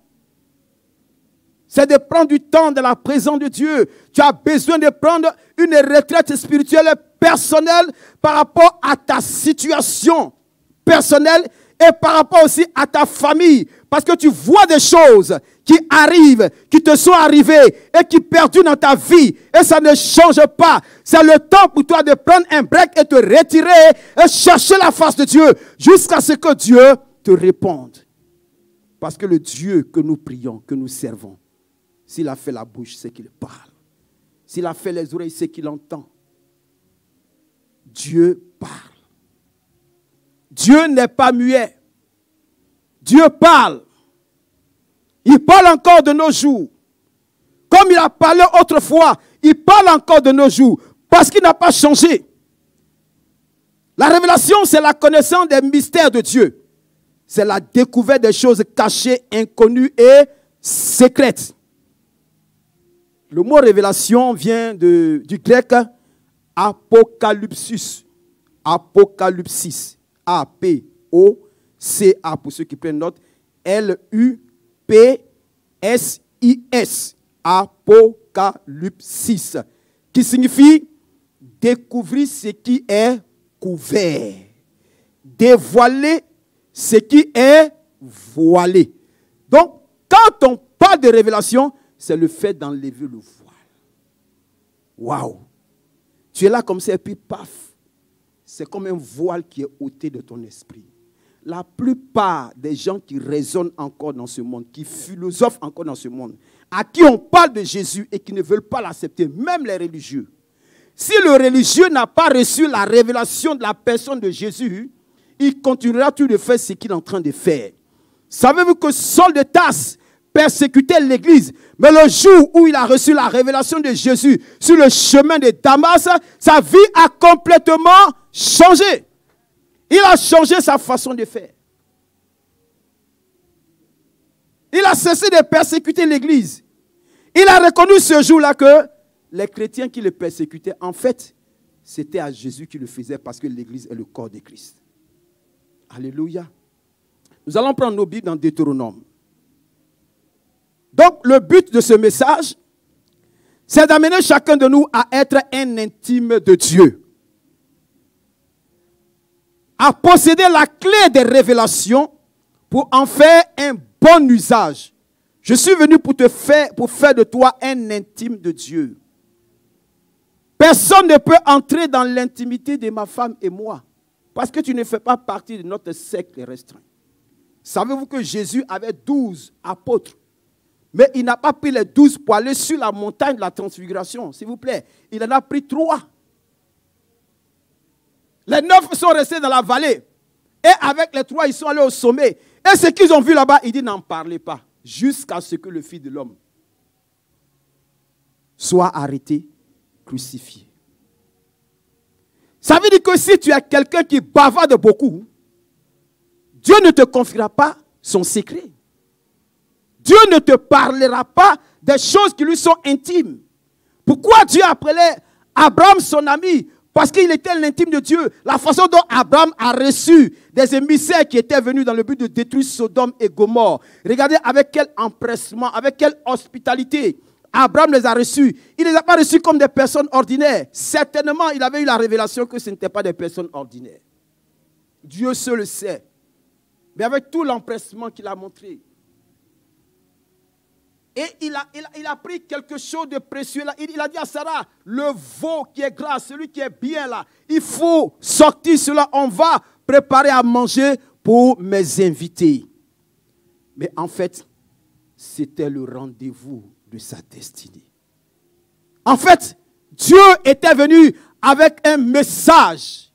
C'est de prendre du temps dans la présence de Dieu. Tu as besoin de prendre une retraite spirituelle personnelle par rapport à ta situation personnelle et par rapport aussi à ta famille. Parce que tu vois des choses qui arrivent, qui te sont arrivées et qui perdurent dans ta vie. Et ça ne change pas. C'est le temps pour toi de prendre un break et te retirer et chercher la face de Dieu jusqu'à ce que Dieu te réponde. Parce que le Dieu que nous prions, que nous servons, s'il a fait la bouche, c'est qu'il parle. S'il a fait les oreilles, c'est qu'il entend. Dieu parle. Dieu n'est pas muet. Dieu parle. Il parle encore de nos jours. Comme il a parlé autrefois, il parle encore de nos jours. Parce qu'il n'a pas changé. La révélation, c'est la connaissance des mystères de Dieu. C'est la découverte des choses cachées, inconnues et secrètes. Le mot révélation vient du grec apocalypsis. Apocalypsis. A-P-O-C-A pour ceux qui prennent note. L-U-P-S-I-S. Apocalypsis. Qui signifie découvrir ce qui est couvert. Dévoiler ce qui est voilé. Donc, quand on parle de révélation, c'est le fait d'enlever le voile. Waouh! Tu es là comme ça et puis paf! C'est comme un voile qui est ôté de ton esprit. La plupart des gens qui raisonnent encore dans ce monde, qui philosophent encore dans ce monde, à qui on parle de Jésus et qui ne veulent pas l'accepter, même les religieux. Si le religieux n'a pas reçu la révélation de la personne de Jésus, il continuera tout de faire ce qu'il est en train de faire. Savez-vous que Saul de Tarse persécutait l'église, mais le jour où il a reçu la révélation de Jésus sur le chemin de Damas, sa vie a complètement changé. Il a changé sa façon de faire. Il a cessé de persécuter l'église. Il a reconnu ce jour-là que les chrétiens qui le persécutaient, en fait, c'était à Jésus qui le faisait parce que l'église est le corps de Christ. Alléluia. Nous allons prendre nos Bibles dans Deutéronome. Donc, le but de ce message, c'est d'amener chacun de nous à être un intime de Dieu. À posséder la clé des révélations pour en faire un bon usage. Je suis venu pour faire de toi un intime de Dieu. Personne ne peut entrer dans l'intimité de ma femme et moi. Parce que tu ne fais pas partie de notre cercle restreint. Savez-vous que Jésus avait 12 apôtres? Mais il n'a pas pris les 12 pour aller sur la montagne de la transfiguration, s'il vous plaît. Il en a pris 3. Les 9 sont restés dans la vallée. Et avec les 3, ils sont allés au sommet. Et ce qu'ils ont vu là-bas, il dit n'en parlez pas. Jusqu'à ce que le Fils de l'homme soit arrêté, crucifié. Ça veut dire que si tu es quelqu'un qui bavarde beaucoup, Dieu ne te confiera pas son secret. Dieu ne te parlera pas des choses qui lui sont intimes. Pourquoi Dieu appelait Abraham son ami? Parce qu'il était l'intime de Dieu. La façon dont Abraham a reçu des émissaires qui étaient venus dans le but de détruire Sodome et Gomorrhe. Regardez avec quel empressement, avec quelle hospitalité Abraham les a reçus. Il ne les a pas reçus comme des personnes ordinaires. Certainement, il avait eu la révélation que ce n'étaient pas des personnes ordinaires. Dieu seul le sait. Mais avec tout l'empressement qu'il a montré. Et il a pris quelque chose de précieux là. Il a dit à Sarah, le veau qui est gras, celui qui est bien là, il faut sortir cela. On va préparer à manger pour mes invités. Mais en fait, c'était le rendez-vous de sa destinée. En fait, Dieu était venu avec un message.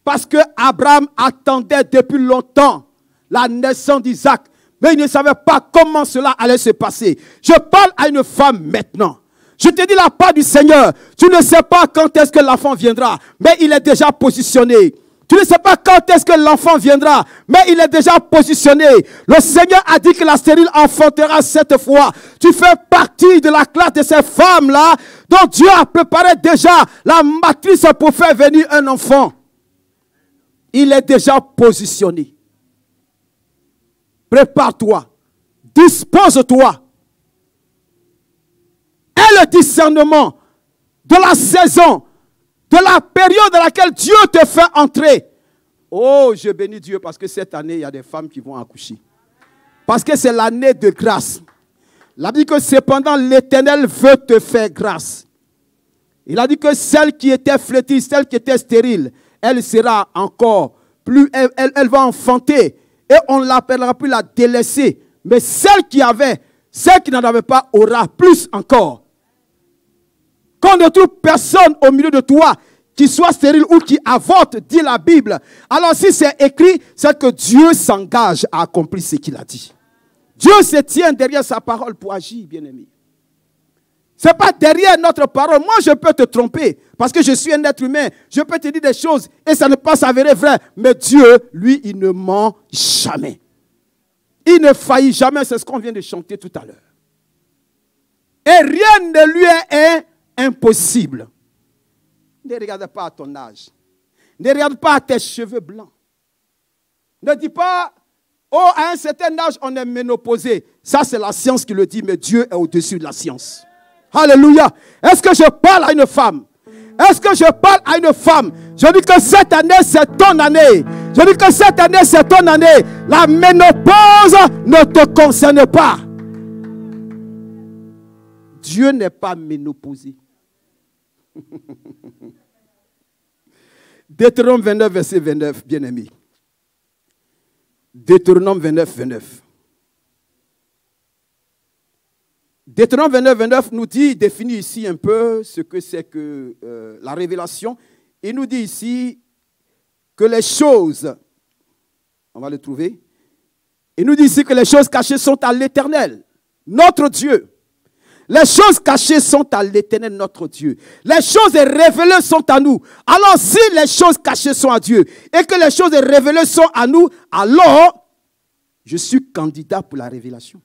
Parce que Abraham attendait depuis longtemps la naissance d'Isaac. Mais il ne savait pas comment cela allait se passer. Je parle à une femme maintenant. Je te dis la part du Seigneur. Tu ne sais pas quand est-ce que l'enfant viendra. Mais il est déjà positionné. Tu ne sais pas quand est-ce que l'enfant viendra. Mais il est déjà positionné. Le Seigneur a dit que la stérile enfantera 7 fois. Tu fais partie de la classe de ces femmes-là dont Dieu a préparé déjà la matrice pour faire venir un enfant. Il est déjà positionné. Prépare-toi, dispose-toi. Et le discernement de la saison, de la période dans laquelle Dieu te fait entrer. Oh, je bénis Dieu parce que cette année, il y a des femmes qui vont accoucher. Parce que c'est l'année de grâce. Il a dit que cependant, l'Éternel veut te faire grâce. Il a dit que celle qui était flétrie, celle qui était stérile, elle sera encore plus, elle va enfanter. et on ne l'appellera plus la délaissée. Mais celle qui n'en avait pas aura plus encore. Qu'on ne trouve personne au milieu de toi qui soit stérile ou qui avorte, dit la Bible. Alors si c'est écrit, c'est que Dieu s'engage à accomplir ce qu'il a dit. Dieu se tient derrière sa parole pour agir, bien-aimé. Ce n'est pas derrière notre parole. Moi, je peux te tromper parce que je suis un être humain. Je peux te dire des choses et ça ne peut pas s'avérer vrai. Mais Dieu, lui, il ne ment jamais. Il ne faillit jamais. C'est ce qu'on vient de chanter tout à l'heure. Et rien ne lui est impossible. Ne regarde pas à ton âge. Ne regarde pas à tes cheveux blancs. Ne dis pas, oh, à un certain âge, on est ménopausé. Ça, c'est la science qui le dit, mais Dieu est au-dessus de la science. Alléluia. Est-ce que je parle à une femme? Est-ce que je parle à une femme? Je dis que cette année, c'est ton année. Je dis que cette année, c'est ton année. La ménopause ne te concerne pas. Dieu n'est pas ménopausé. Deutéronome 29, verset 29, bien-aimé. Deutéronome 29, 29. Deutéronome 29, 29 nous dit, définit ici un peu ce que c'est que la révélation. Il nous dit ici que les choses, on va le trouver, il nous dit ici que les choses cachées sont à l'Éternel, notre Dieu. Les choses cachées sont à l'Éternel, notre Dieu. Les choses révélées sont à nous. Alors, si les choses cachées sont à Dieu et que les choses révélées sont à nous, alors, je suis candidat pour la révélation.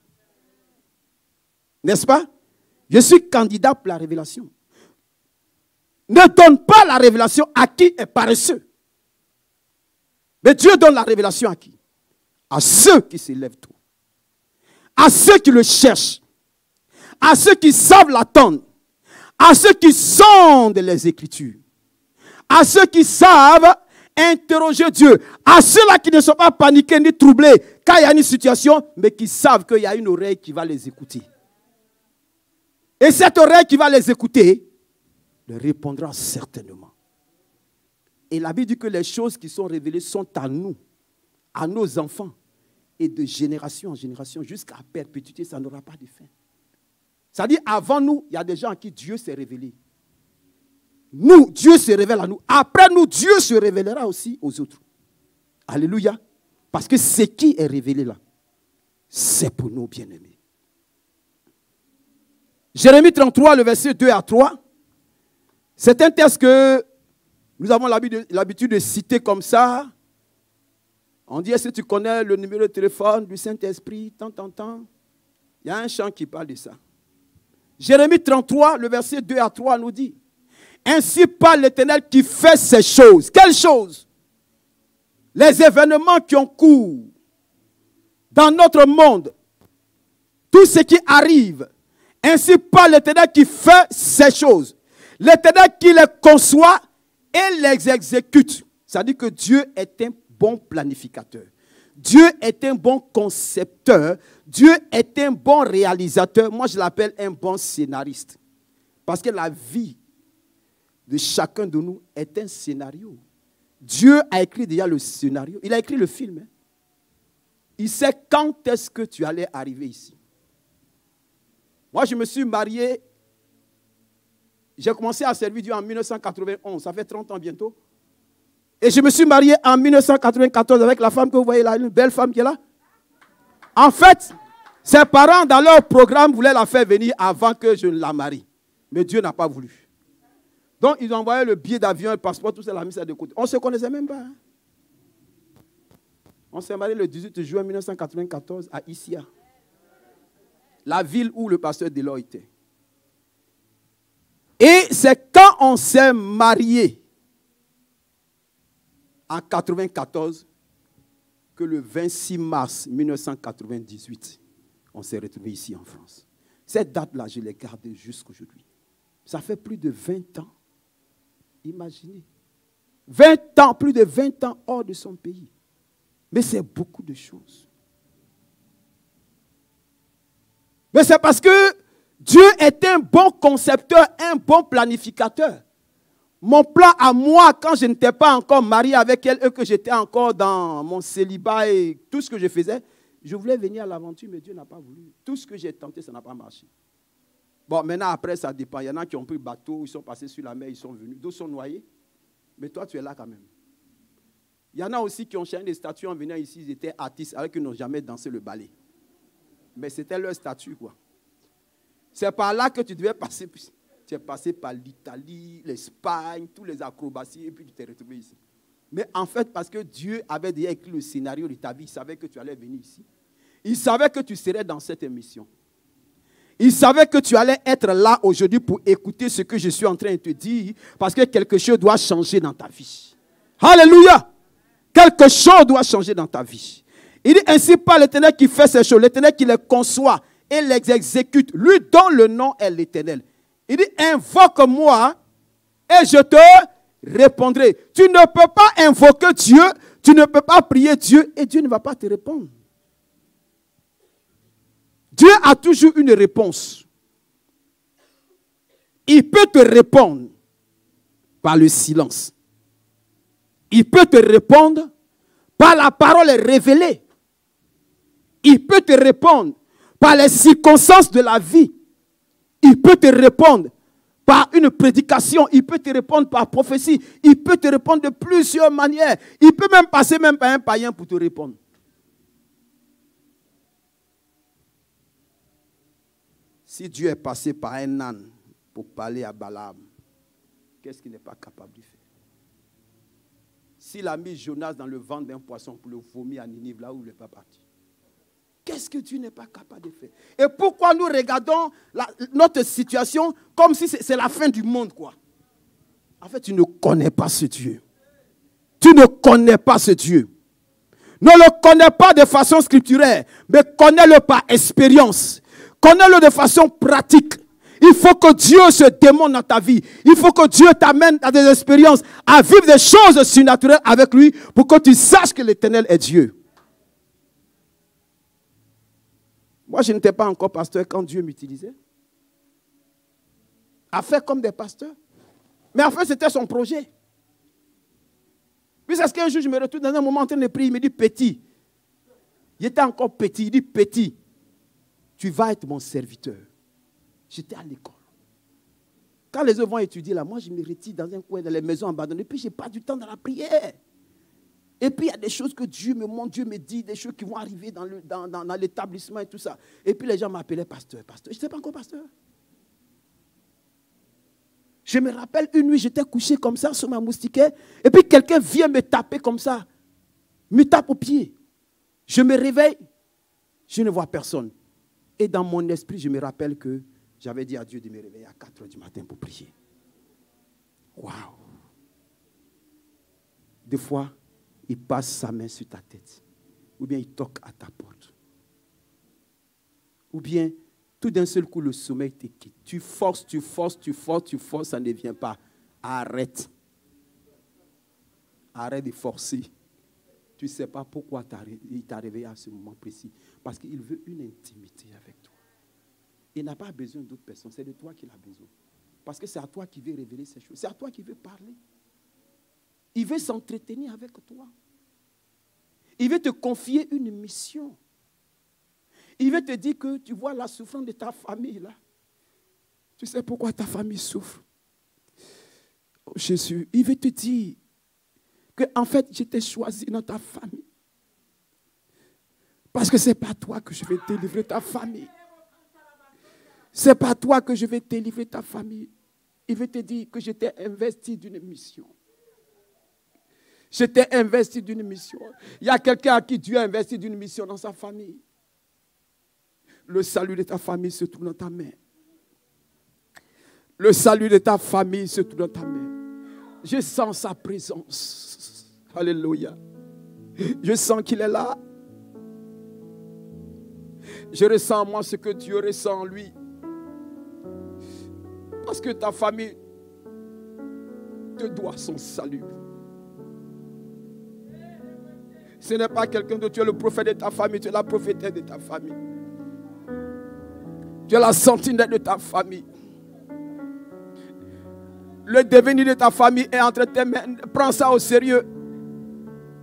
N'est-ce pas? Je suis candidat pour la révélation. Ne donne pas la révélation à qui est paresseux. Mais Dieu donne la révélation à qui? À ceux qui s'élèvent tôt. À ceux qui le cherchent. À ceux qui savent l'attendre, à ceux qui sondent les Écritures, à ceux qui savent interroger Dieu, à ceux-là qui ne sont pas paniqués ni troublés quand il y a une situation, mais qui savent qu'il y a une oreille qui va les écouter. Et cette oreille qui va les écouter, leur répondra certainement. Et la Bible dit que les choses qui sont révélées sont à nous, à nos enfants, et de génération en génération, jusqu'à perpétuité, ça n'aura pas de fin. C'est-à-dire, avant nous, il y a des gens à qui Dieu s'est révélé. Nous, Dieu se révèle à nous. Après nous, Dieu se révélera aussi aux autres. Alléluia. Parce que ce qui est révélé là, c'est pour nous, bien-aimés. Jérémie 33, le verset 2 à 3. C'est un texte que nous avons l'habitude de citer comme ça. On dit, est-ce que tu connais le numéro de téléphone du Saint-Esprit? Tant. Il y a un chant qui parle de ça. Jérémie 33, le verset 2 à 3 nous dit, ainsi parle l'Éternel qui fait ces choses. Quelles choses? Les événements qui ont cours dans notre monde, tout ce qui arrive. Ainsi parle l'Éternel qui fait ces choses. L'Éternel qui les conçoit et les exécute. C'est-à-dire que Dieu est un bon planificateur. Dieu est un bon concepteur. Dieu est un bon réalisateur. Moi, je l'appelle un bon scénariste. Parce que la vie de chacun de nous est un scénario. Dieu a écrit déjà le scénario. Il a écrit le film. Il sait quand est-ce que tu allais arriver ici. Moi, je me suis marié. J'ai commencé à servir Dieu en 1991. Ça fait 30 ans bientôt. Et je me suis marié en 1994 avec la femme que vous voyez là, une belle femme qui est là. En fait, ses parents, dans leur programme, voulaient la faire venir avant que je ne la marie. Mais Dieu n'a pas voulu. Donc, ils ont envoyé le billet d'avion, le passeport, tout ça, la mis ça de côté. On ne se connaissait même pas. Hein. On s'est marié le 18 juin 1994 à Issia, la ville où le pasteur Delors était. Et c'est quand on s'est marié, en 1994, que le 26 mars 1998, on s'est retrouvés ici en France. Cette date-là, je l'ai gardée jusqu'aujourd'hui. Ça fait plus de 20 ans. Imaginez. 20 ans, plus de 20 ans hors de son pays. Mais c'est beaucoup de choses. Mais c'est parce que Dieu est un bon concepteur, un bon planificateur. Mon plan à moi, quand je n'étais pas encore marié avec elle et que j'étais encore dans mon célibat et tout ce que je faisais, je voulais venir à l'aventure, mais Dieu n'a pas voulu. Tout ce que j'ai tenté, ça n'a pas marché. Bon, maintenant, après, ça dépend. Il y en a qui ont pris le bateau, ils sont passés sur la mer, ils sont venus. D'autres sont noyés. Mais toi, tu es là quand même. Il y en a aussi qui ont changé des statuts en venant ici, ils étaient artistes, alors qu'ils n'ont jamais dansé le ballet. Mais c'était leur statut, quoi. C'est par là que tu devais passer. Tu es passé par l'Italie, l'Espagne, tous les acrobaties, et puis tu t'es retrouvé ici. Mais en fait, parce que Dieu avait déjà écrit le scénario de ta vie, il savait que tu allais venir ici. Il savait que tu serais dans cette émission. Il savait que tu allais être là aujourd'hui pour écouter ce que je suis en train de te dire, parce que quelque chose doit changer dans ta vie. Alléluia! Quelque chose doit changer dans ta vie. Il dit ainsi pas l'Éternel qui fait ces choses, l'Éternel qui les conçoit et les exécute, lui dont le nom est l'Éternel. Il dit invoque-moi et je te répondrai. Tu ne peux pas invoquer Dieu, tu ne peux pas prier Dieu et Dieu ne va pas te répondre. Dieu a toujours une réponse. Il peut te répondre par le silence. Il peut te répondre par la parole révélée. Il peut te répondre par les circonstances de la vie. Il peut te répondre par une prédication. Il peut te répondre par prophétie. Il peut te répondre de plusieurs manières. Il peut même passer même par un païen pour te répondre. Si Dieu est passé par un âne pour parler à Balaam, qu'est-ce qu'il n'est pas capable de faire? S'il a mis Jonas dans le ventre d'un poisson pour le vomir à Ninive, là où il n'est pas parti, qu'est-ce que Dieu n'est pas capable de faire? Et pourquoi nous regardons notre situation comme si c'est la fin du monde, quoi? En fait, tu ne connais pas ce Dieu. Tu ne connais pas ce Dieu. Ne le connais pas de façon scripturaire, mais connais-le par expérience. Connais-le de façon pratique. Il faut que Dieu se démontre dans ta vie. Il faut que Dieu t'amène à des expériences, à vivre des choses surnaturelles avec lui pour que tu saches que l'Éternel est Dieu. Moi, je n'étais pas encore pasteur quand Dieu m'utilisait. À faire comme des pasteurs. Mais en fait, c'était son projet. Puis c'est ce qu'un jour, je me retrouve dans un moment en train de prier. Il me dit, petit. Il était encore petit. Il dit, petit. Tu vas être mon serviteur. J'étais à l'école. Quand les autres vont étudier là, moi je me retire dans un coin, dans les maisons abandonnées, puis je n'ai pas du temps dans la prière. Et puis il y a des choses que Dieu me montre, Dieu me dit, des choses qui vont arriver dans l'établissement et tout ça. Et puis les gens m'appelaient pasteur, pasteur. Je n'étais pas encore pasteur. Je me rappelle une nuit, j'étais couché comme ça sur ma moustiquaire, et puis quelqu'un vient me taper comme ça, me tape au pied. Je me réveille, je ne vois personne. Et dans mon esprit, je me rappelle que j'avais dit à Dieu de me réveiller à 4 heures du matin pour prier. Waouh! Des fois, il passe sa main sur ta tête. Ou bien il toque à ta porte. Ou bien, tout d'un seul coup, le sommeil te quitte. Tu forces, ça ne vient pas. Arrête. Arrête de forcer. Tu ne sais pas pourquoi il t'a réveillé à ce moment précis. Parce qu'il veut une intimité avec toi. Il n'a pas besoin d'autres personnes. C'est de toi qu'il a besoin. Parce que c'est à toi qu'il veut révéler ces choses. C'est à toi qu'il veut parler. Il veut s'entretenir avec toi. Il veut te confier une mission. Il veut te dire que tu vois la souffrance de ta famille là. Tu sais pourquoi ta famille souffre? Oh, Jésus, il veut te dire que en fait, je t'ai choisi dans ta famille. Parce que ce n'est pas toi que je vais délivrer ta famille. Ce n'est pas toi que je vais délivrer ta famille. Il veut te dire que je t'ai investi d'une mission. Je t'ai investi d'une mission. Il y a quelqu'un à qui Dieu a investi d'une mission dans sa famille. Le salut de ta famille se trouve dans ta main. Le salut de ta famille se trouve dans ta main. Je sens sa présence. Alléluia. Je sens qu'il est là. Je ressens en moi ce que Dieu ressent en lui. Parce que ta famille te doit son salut. Ce n'est pas quelqu'un d'autre. Tu es le prophète de ta famille. Tu es la prophétesse de ta famille. Tu es la sentinelle de ta famille. Le devenir de ta famille est entre tes mains. Prends ça au sérieux.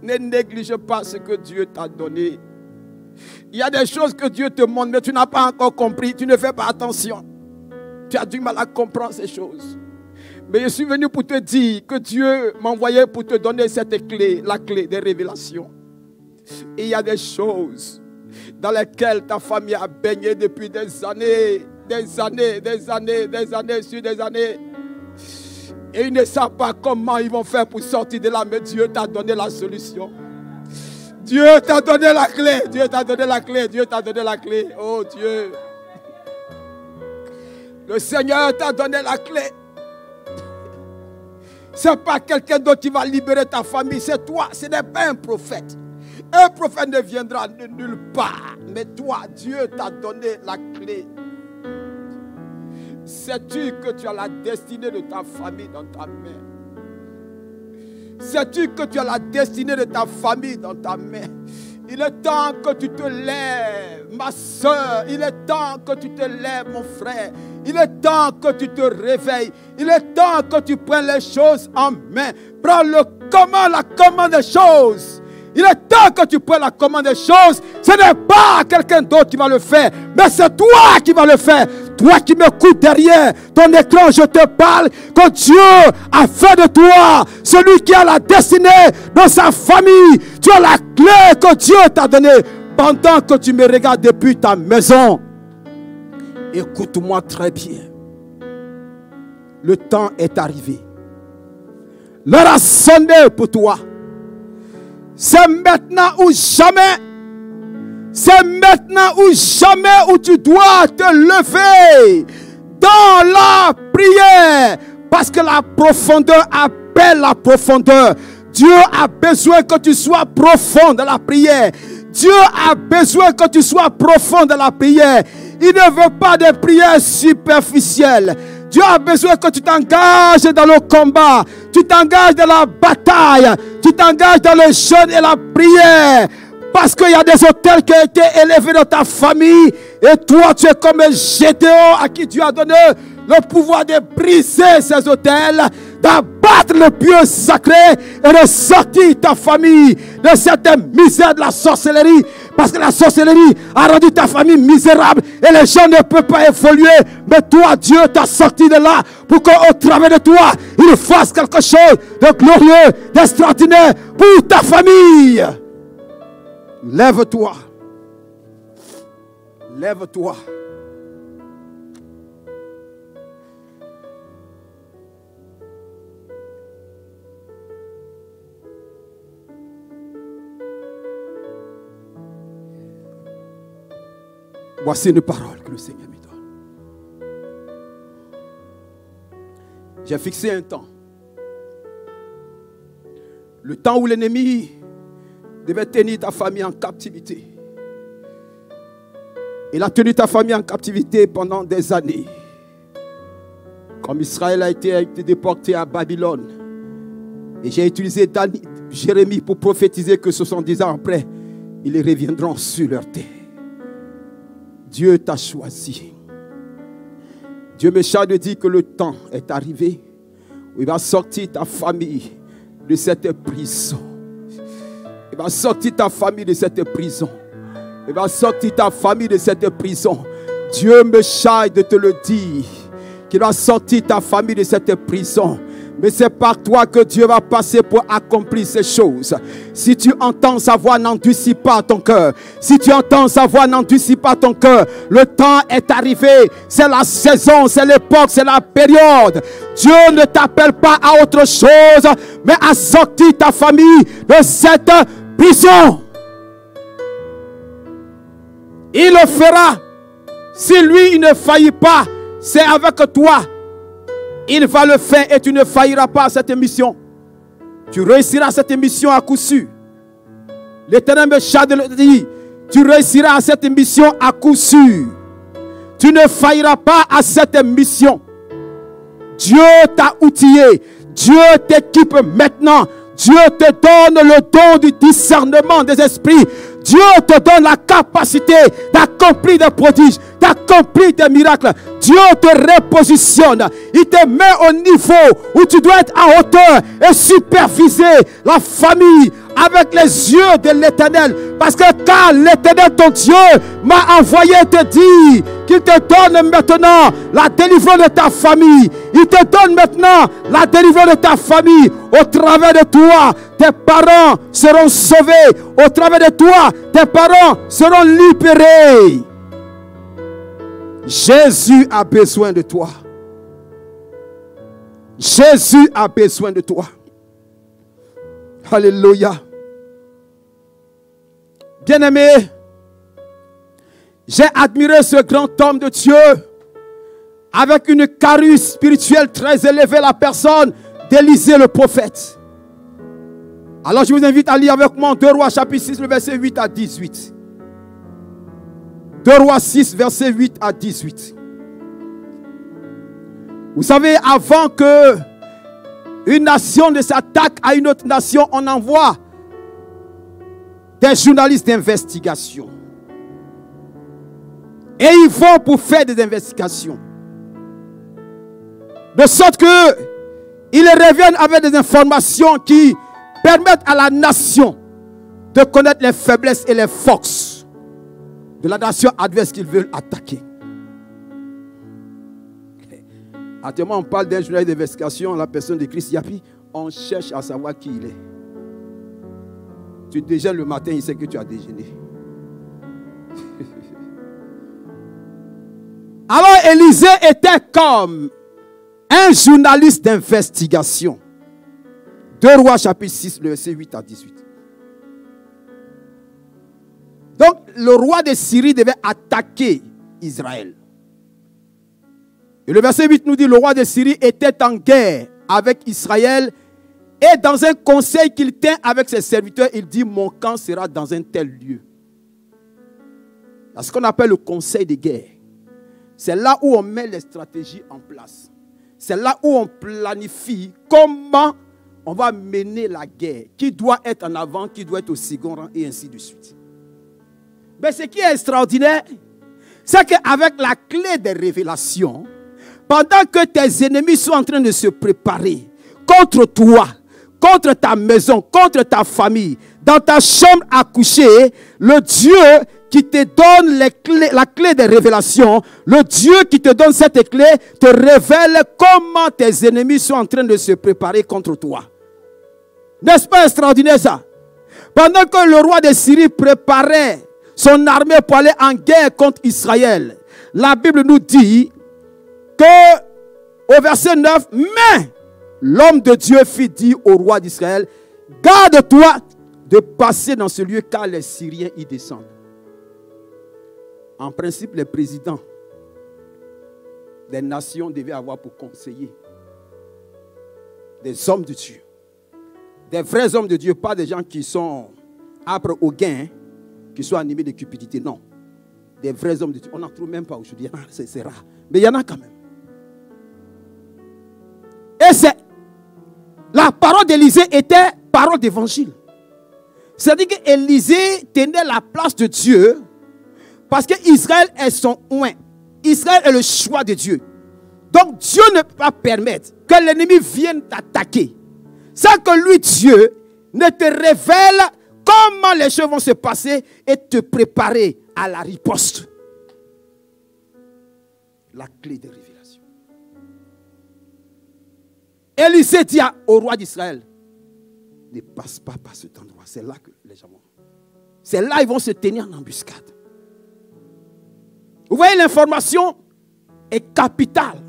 Ne néglige pas ce que Dieu t'a donné. Il y a des choses que Dieu te montre, mais tu n'as pas encore compris. Tu ne fais pas attention. Tu as du mal à comprendre ces choses. Mais je suis venu pour te dire que Dieu m'a envoyé pour te donner cette clé, la clé des révélations. Et il y a des choses dans lesquelles ta famille a baigné depuis des années sur des années. Et ils ne savent pas comment ils vont faire pour sortir de là, mais Dieu t'a donné la solution. Dieu t'a donné la clé, Dieu t'a donné la clé, Dieu t'a donné la clé. Oh Dieu. Le Seigneur t'a donné la clé. Ce n'est pas quelqu'un d'autre qui va libérer ta famille, c'est toi, ce n'est pas un prophète. Un prophète ne viendra de nulle part, mais toi, Dieu t'a donné la clé. Sais-tu que tu as la destinée de ta famille dans ta main? Sais-tu que tu as la destinée de ta famille dans ta main? Il est temps que tu te lèves, ma soeur. Il est temps que tu te lèves, mon frère. Il est temps que tu te réveilles. Il est temps que tu prennes les choses en main. Prends la commande des choses. Il est temps que tu prennes la commande des choses. Ce n'est pas quelqu'un d'autre qui va le faire, mais c'est toi qui vas le faire. Toi qui m'écoutes derrière ton écran, je te parle que Dieu a fait de toi celui qui a la destinée dans sa famille. Tu as la clé que Dieu t'a donnée pendant que tu me regardes depuis ta maison. Écoute-moi très bien. Le temps est arrivé. L'heure a sonné pour toi. C'est maintenant ou jamais. C'est maintenant ou jamais où tu dois te lever dans la prière. Parce que la profondeur appelle la profondeur. Dieu a besoin que tu sois profond dans la prière. Dieu a besoin que tu sois profond dans la prière. Il ne veut pas des prières superficielles. Dieu a besoin que tu t'engages dans le combat. Tu t'engages dans la bataille. Tu t'engages dans le jeûne et la prière. Parce qu'il y a des autels qui ont été élevés dans ta famille. Et toi, tu es comme un Gédéon à qui Dieu a donné le pouvoir de briser ces autels, d'abattre le pieu sacré et de sortir ta famille de cette misère de la sorcellerie. Parce que la sorcellerie a rendu ta famille misérable et les gens ne peuvent pas évoluer. Mais toi, Dieu t'a sorti de là pour qu'au travers de toi, il fasse quelque chose de glorieux, d'extraordinaire pour ta famille. Lève-toi. Lève-toi. Voici une parole que le Seigneur me donne. J'ai fixé un temps. Le temps où l'ennemi devait tenir ta famille en captivité. Il a tenu ta famille en captivité pendant des années. Comme Israël a été déporté à Babylone. Et j'ai utilisé Jérémie pour prophétiser que 70 ans après, ils reviendront sur leur terre. Dieu t'a choisi. Dieu me charge de dire que le temps est arrivé où il va sortir ta famille de cette prison. Il va sortir ta famille de cette prison. Il va sortir ta famille de cette prison. Dieu me charge de te le dire. Qu'il va sortir ta famille de cette prison. Mais c'est par toi que Dieu va passer pour accomplir ces choses. Si tu entends sa voix, n'endurcis pas ton cœur. Si tu entends sa voix, n'endurcis pas ton cœur. Le temps est arrivé. C'est la saison, c'est l'époque, c'est la période. Dieu ne t'appelle pas à autre chose, mais à sortir ta famille de cette prison. Il le fera. Si lui, il ne faillit pas, c'est avec toi. Il va le faire et tu ne failliras pas à cette mission. Tu réussiras à cette mission à coup sûr. L'Éternel me charge de le dire. Tu réussiras à cette mission à coup sûr. Tu ne failliras pas à cette mission. Dieu t'a outillé. Dieu t'équipe maintenant Dieu te donne le don du discernement des esprits. Dieu te donne la capacité d'accomplir des prodiges, d'accomplir des miracles. Dieu te repositionne. Il te met au niveau où tu dois être à hauteur et superviser la famille avec les yeux de l'Éternel. Parce que car l'Éternel, ton Dieu, m'a envoyé te dire qu'il te donne maintenant la délivrance de ta famille. Il te donne maintenant la délivrance de ta famille. Au travers de toi, tes parents seront sauvés. Au travers de toi, tes parents seront libérés. Jésus a besoin de toi. Jésus a besoin de toi. Alléluia. Bien-aimé, j'ai admiré ce grand homme de Dieu avec une carrure spirituelle très élevée, la personne d'Élisée le prophète. Alors je vous invite à lire avec moi 2 Rois chapitre 6, le verset 8 à 18. 2 Rois 6, verset 8 à 18. Vous savez, avant que une nation ne s'attaque à une autre nation, on envoie des journalistes d'investigation. Et ils vont pour faire des investigations. De sorte que ils reviennent avec des informations qui permettent à la nation de connaître les faiblesses et les forces de la nation adverse qu'ils veulent attaquer. Actuellement, on parle d'un journaliste d'investigation, la personne de Christ Yapi. On cherche à savoir qui il est. Tu déjeunes le matin, il sait que tu as déjeuné. Alors Élisée était comme un journaliste d'investigation. 2 Rois chapitre 6, le verset 8 à 18. Donc le roi de Syrie devait attaquer Israël. Et le verset 8 nous dit, le roi de Syrie était en guerre avec Israël. Et dans un conseil qu'il tient avec ses serviteurs, il dit, mon camp sera dans un tel lieu. C'est ce qu'on appelle le conseil de guerre. C'est là où on met les stratégies en place. C'est là où on planifie comment on va mener la guerre. Qui doit être en avant, qui doit être au second rang et ainsi de suite. Mais ce qui est extraordinaire, c'est qu'avec la clé des révélations, pendant que tes ennemis sont en train de se préparer contre toi, contre ta maison, contre ta famille, dans ta chambre à coucher, le Dieu qui te donne les clés, la clé des révélations, le Dieu qui te donne cette clé te révèle comment tes ennemis sont en train de se préparer contre toi. N'est-ce pas extraordinaire ça? Pendant que le roi de Syrie préparait son armée pour aller en guerre contre Israël, la Bible nous dit que au verset 9, mais l'homme de Dieu fit dire au roi d'Israël, garde-toi de passer dans ce lieu car les Syriens y descendent. En principe, les présidents des nations devaient avoir pour conseiller des hommes de Dieu. Des vrais hommes de Dieu, pas des gens qui sont âpres au gain, qui sont animés de cupidité, non. Des vrais hommes de Dieu. On n'en trouve même pas aujourd'hui, c'est rare. Mais il y en a quand même. Et c'est la parole d'Élisée était parole d'évangile. C'est-à-dire qu'Élisée tenait la place de Dieu parce qu'Israël est son oint. Israël est le choix de Dieu. Donc Dieu ne peut pas permettre que l'ennemi vienne t'attaquer sans que lui, Dieu, ne te révèle comment les choses vont se passer et te préparer à la riposte. La clé de révélation. Élisée dit au roi d'Israël, ne passe pas par cet endroit. C'est là que les gens vont. C'est là qu'ils vont se tenir en embuscade. Vous voyez, l'information est capitale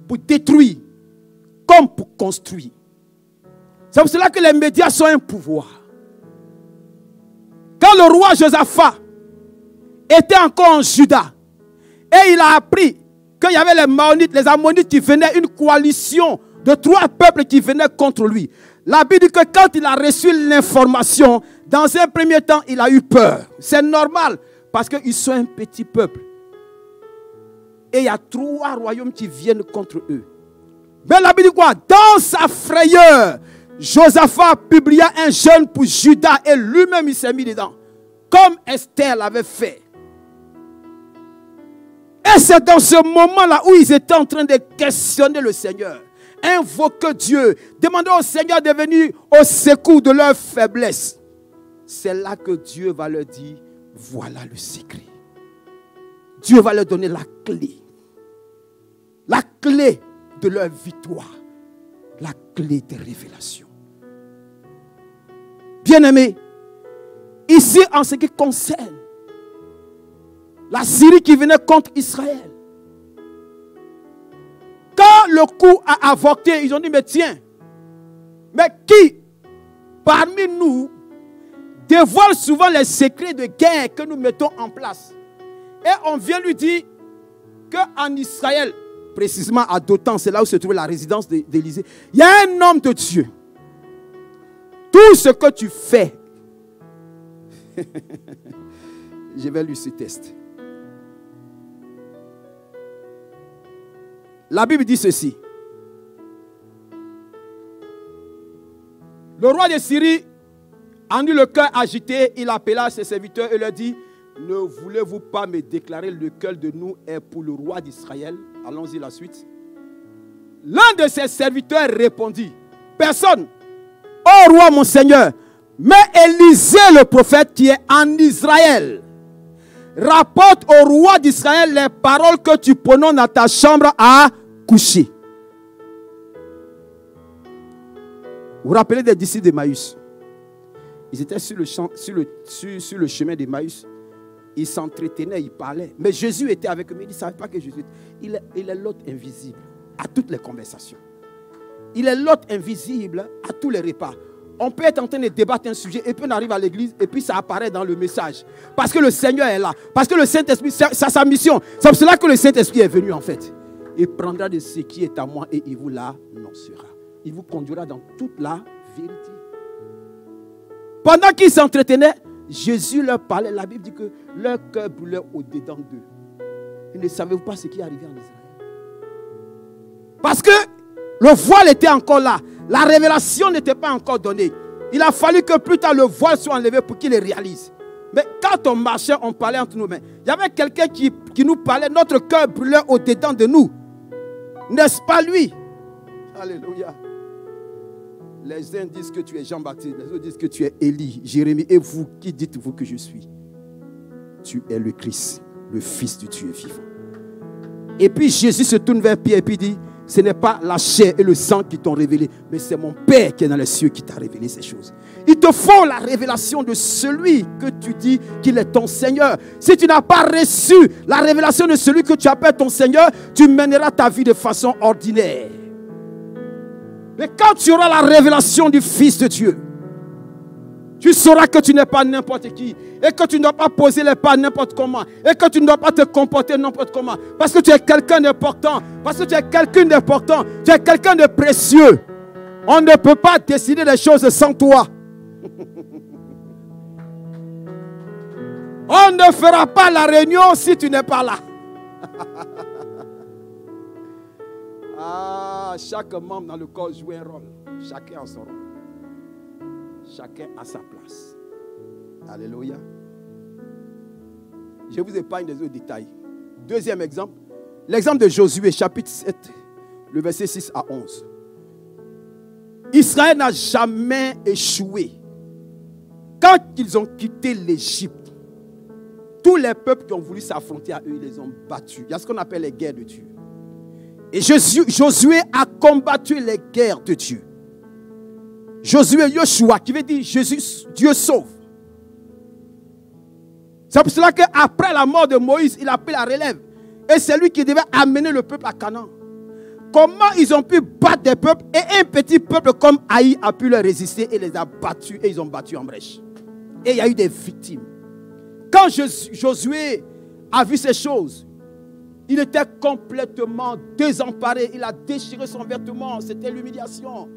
pour détruire comme pour construire. C'est pour cela que les médias sont un pouvoir. Quand le roi Josaphat était encore en Juda et il a appris qu'il y avait les Maonites, les Ammonites qui venaient, une coalition de 3 peuples qui venaient contre lui. La Bible dit que quand il a reçu l'information, dans un premier temps, il a eu peur. C'est normal parce qu'ils sont un petit peuple. Et il y a 3 royaumes qui viennent contre eux. Mais la Bible dit quoi? Dans sa frayeur, Josaphat publia un jeûne pour Juda et lui-même il s'est mis dedans. Comme Esther l'avait fait. Et c'est dans ce moment-là où ils étaient en train de questionner le Seigneur. Invoquer Dieu. Demander au Seigneur de venir au secours de leur faiblesse. C'est là que Dieu va leur dire, voilà le secret. Dieu va leur donner la clé. La clé de leur victoire. La clé des révélations. Bien-aimés, ici en ce qui concerne la Syrie qui venait contre Israël. Quand le coup a avorté, ils ont dit, mais tiens, mais qui parmi nous dévoile souvent les secrets de guerre que nous mettons en place? Et on vient lui dire qu'en Israël, précisément à Dothan, c'est là où se trouvait la résidence d'Élysée, il y a un homme de Dieu. Tout ce que tu fais, je vais lui ce test. La Bible dit ceci. Le roi de Syrie en eut le cœur agité, il appela ses serviteurs et leur dit, ne voulez-vous pas me déclarer lequel de nous est pour le roi d'Israël? Allons-y la suite. L'un de ses serviteurs répondit, personne. Ô roi mon Seigneur, mais Élisée le prophète qui est en Israël rapporte au roi d'Israël les paroles que tu prononces dans ta chambre à coucher. Vous vous rappelez des disciples d'Emmaüs? Ils étaient sur le chemin d'Emmaüs. Ils s'entretenaient, ils parlaient. Mais Jésus était avec eux. Mais ils ne savaient pas que Jésus était. Il est l'hôte invisible à toutes les conversations. Il est l'hôte invisible à tous les repas. On peut être en train de débattre un sujet et puis on arrive à l'église et puis ça apparaît dans le message. Parce que le Seigneur est là. Parce que le Saint-Esprit, c'est sa mission. C'est pour cela que le Saint-Esprit est venu en fait. Il prendra de ce qui est à moi et il vous l'annoncera. Il vous conduira dans toute la vérité. Pendant qu'ils s'entretenaient, Jésus leur parlait. La Bible dit que leur cœur brûlait au-dedans d'eux. Ils ne savaient pas ce qui arrivait en Israël. Parce que le voile était encore là. La révélation n'était pas encore donnée. Il a fallu que plus tard le voile soit enlevé pour qu'il le réalise. Mais quand on marchait, on parlait entre nous. Il y avait quelqu'un qui nous parlait. Notre cœur brûlait au-dedans de nous. N'est-ce pas lui? Alléluia. Les uns disent que tu es Jean-Baptiste. Les autres disent que tu es Élie, Jérémie. Et vous, qui dites-vous que je suis? Tu es le Christ, le Fils du Dieu vivant. Et puis Jésus se tourne vers Pierre et puis dit, ce n'est pas la chair et le sang qui t'ont révélé, mais c'est mon Père qui est dans les cieux qui t'a révélé ces choses. Il te faut la révélation de celui que tu dis qu'il est ton Seigneur. Si tu n'as pas reçu la révélation de celui que tu appelles ton Seigneur, tu mèneras ta vie de façon ordinaire. Mais quand tu auras la révélation du Fils de Dieu, tu sauras que tu n'es pas n'importe qui. Et que tu ne dois pas poser les pas n'importe comment. Et que tu ne dois pas te comporter n'importe comment. Parce que tu es quelqu'un d'important. Parce que tu es quelqu'un d'important. Tu es quelqu'un de précieux. On ne peut pas décider des choses sans toi. On ne fera pas la réunion si tu n'es pas là. Chaque membre dans le corps joue un rôle. Chacun a son rôle. Chacun a sa place. Alléluia. Je vous épargne des autres détails. Deuxième exemple. L'exemple de Josué, chapitre 7, le verset 6 à 11. Israël n'a jamais échoué. Quand ils ont quitté l'Égypte, tous les peuples qui ont voulu s'affronter à eux, ils les ont battus. Il y a ce qu'on appelle les guerres de Dieu. Et Josué a combattu les guerres de Dieu. Josué, Yoshua, qui veut dire Jésus, Dieu sauve. C'est pour cela qu'après la mort de Moïse, il a pris la relève. Et c'est lui qui devait amener le peuple à Canaan. Comment ils ont pu battre des peuples et un petit peuple comme Haï a pu leur résister et les a battus et ils ont battu en brèche. Et il y a eu des victimes. Quand Josué a vu ces choses, il était complètement désemparé. Il a déchiré son vêtement. C'était l'humiliation.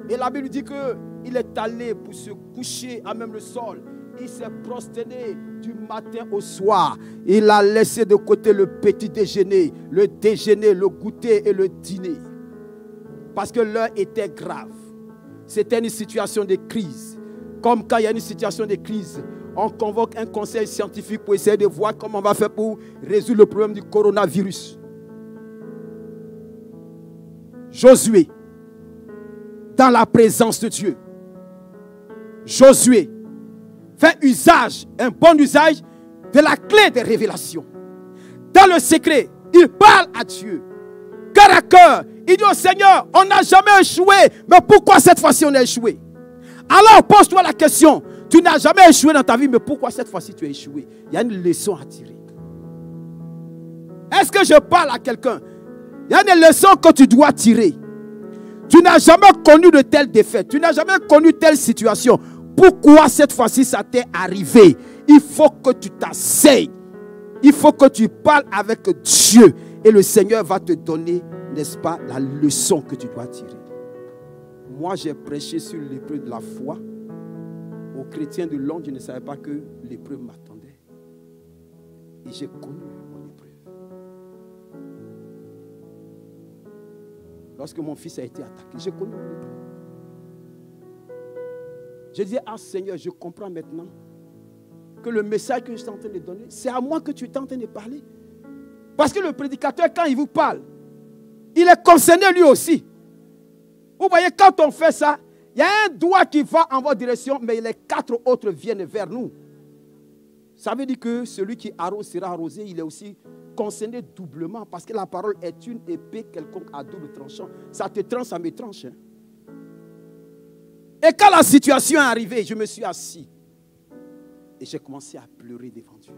Et la Bible dit qu'il est allé pour se coucher à même le sol. Il s'est prosterné du matin au soir. Il a laissé de côté le petit déjeuner, le goûter et le dîner. Parce que l'heure était grave. c'était une situation de crise. Comme quand il y a une situation de crise, on convoque un conseil scientifique pour essayer de voir comment on va faire pour résoudre le problème du coronavirus. Josué, dans la présence de Dieu. Josué fait usage, un bon usage de la clé des révélations. Dans le secret, il parle à Dieu. Cœur à cœur, il dit au Seigneur, on n'a jamais échoué, mais pourquoi cette fois-ci on a échoué? Alors pose-toi la question, tu n'as jamais échoué dans ta vie, mais pourquoi cette fois-ci tu as échoué? Il y a une leçon à tirer. Est-ce que je parle à quelqu'un? Il y a une leçon que tu dois tirer. Tu n'as jamais connu de telle défaite, tu n'as jamais connu telle situation. Pourquoi cette fois-ci ça t'est arrivé? Il faut que tu t'asseyes. Il faut que tu parles avec Dieu. Et le Seigneur va te donner, n'est-ce pas, la leçon que tu dois tirer. Moi, j'ai prêché sur l'épreuve de la foi. Aux chrétiens de Londres, je ne savais pas que l'épreuve m'attendait. Et j'ai connu mon épreuve. Lorsque mon fils a été attaqué, j'ai connu mon épreuve. Je disais, ah Seigneur, je comprends maintenant que le message que je suis en train de donner, c'est à moi que tu es en train de parler. Parce que le prédicateur, quand il vous parle, il est concerné lui aussi. Vous voyez, quand on fait ça, il y a un doigt qui va en votre direction, mais les 4 autres viennent vers nous. Ça veut dire que celui qui arrose sera arrosé, il est aussi concerné doublement, parce que la parole est une épée quelconque à double tranchant. Ça te tranche, ça me tranche. Hein. Et quand la situation est arrivée, je me suis assis. Et j'ai commencé à pleurer devant Dieu.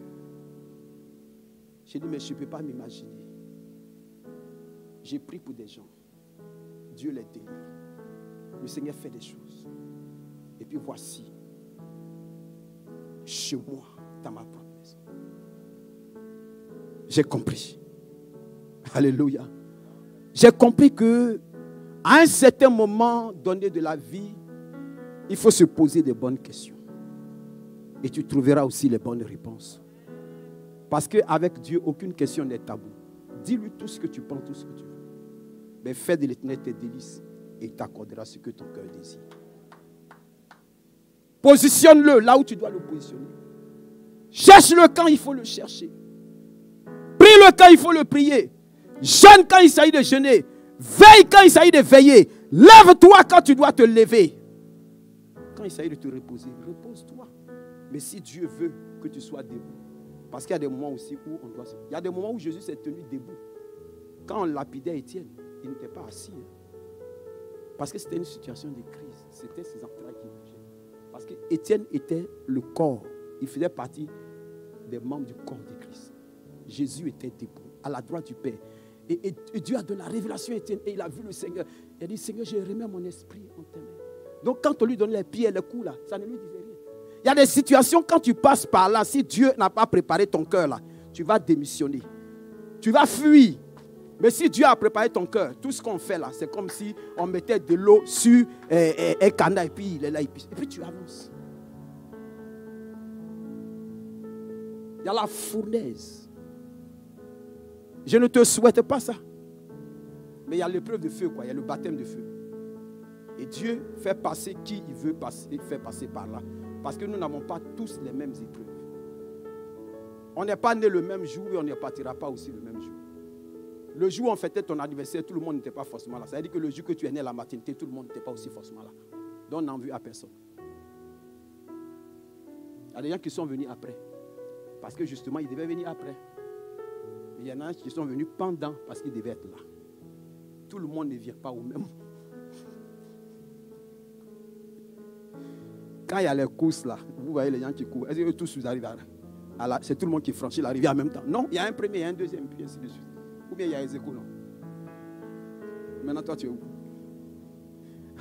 J'ai dit, mais je ne peux pas m'imaginer. J'ai prié pour des gens. Dieu les délivre. Le Seigneur fait des choses. Et puis voici, chez moi, dans ma propre maison. J'ai compris. Alléluia. J'ai compris que à un certain moment donné de la vie, il faut se poser des bonnes questions. Et tu trouveras aussi les bonnes réponses. Parce qu'avec Dieu, aucune question n'est tabou. Dis-lui tout ce que tu penses, tout ce que tu veux. Mais fais de l'Éternel tes délices et il t'accordera ce que ton cœur désire. Positionne-le là où tu dois le positionner. Cherche-le quand il faut le chercher. Prie-le quand il faut le prier. Jeûne quand il s'agit de jeûner. Veille quand il s'agit de veiller. Lève-toi quand tu dois te lever. Quand il s'agit de te reposer, repose-toi. Mais si Dieu veut que tu sois debout, parce qu'il y a des moments aussi où on doit se... Il y a des moments où Jésus s'est tenu debout. Quand on lapidait Étienne, il n'était pas assis. Parce que c'était une situation de crise. C'était ses entrailles qui bougeaient. Parce que Étienne était le corps. Il faisait partie des membres du corps de Christ. Jésus était debout, à la droite du Père. Et Dieu a donné la révélation à Étienne. Et il a vu le Seigneur. Il a dit, Seigneur, je remets mon esprit en tes mains. Donc quand on lui donne les pieds et les coups, là, ça ne lui disait rien. Il y a des situations, quand tu passes par là, si Dieu n'a pas préparé ton cœur là, tu vas démissionner. Tu vas fuir. Mais si Dieu a préparé ton cœur, tout ce qu'on fait là, c'est comme si on mettait de l'eau sur un canard et puis il est là, et puis tu avances. Il y a la fournaise. Je ne te souhaite pas ça. Mais il y a l'épreuve de feu, quoi. Il y a le baptême de feu. Et Dieu fait passer qui il veut faire passer par là. Parce que nous n'avons pas tous les mêmes épreuves. On n'est pas né le même jour et on ne partira pas aussi le même jour. Le jour où on fêtait ton anniversaire, tout le monde n'était pas forcément là. Ça veut dire que le jour que tu es né à la maternité, tout le monde n'était pas aussi forcément là. Donc on n'en veut à personne. Il y a des gens qui sont venus après. Parce que justement, ils devaient venir après. Mais il y en a qui sont venus pendant parce qu'ils devaient être là. Tout le monde ne vient pas au même moment. Quand il y a les courses là, vous voyez les gens qui courent, est-ce que tous vous arrivent à c'est tout le monde qui franchit la rivière en même temps? Non, il y a un premier, il y a un deuxième, puis ainsi de suite. Ou bien il y a Ezekiel, non? Maintenant toi tu es où?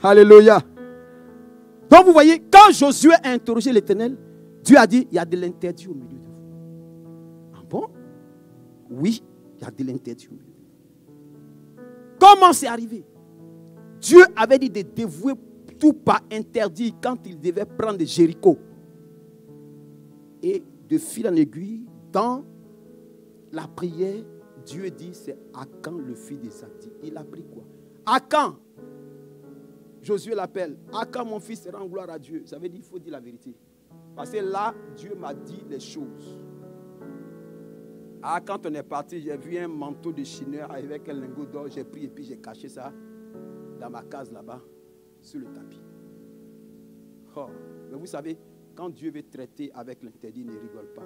Alléluia. Donc vous voyez, quand Josué a interrogé l'Éternel, Dieu a dit, il y a de l'interdit au milieu de vous. Ah bon? Oui, il y a de l'interdit au milieu de vous. Comment c'est arrivé? Dieu avait dit de dévouer tout pas interdit quand il devait prendre Jéricho. Et de fil en aiguille, dans la prière, Dieu dit, c'est Akan le fils d'Isaac. Il a pris quoi? Akan, Josué l'appelle. Ah, quand mon fils rend gloire à Dieu, ça veut dire qu'il faut dire la vérité. Parce que là, Dieu m'a dit les choses. Ah, quand on est parti, j'ai vu un manteau de chineur avec un lingot d'or. J'ai pris et puis j'ai caché ça dans ma case là-bas, sur le tapis. Oh, mais vous savez, quand Dieu veut traiter avec l'interdit, il ne rigole pas.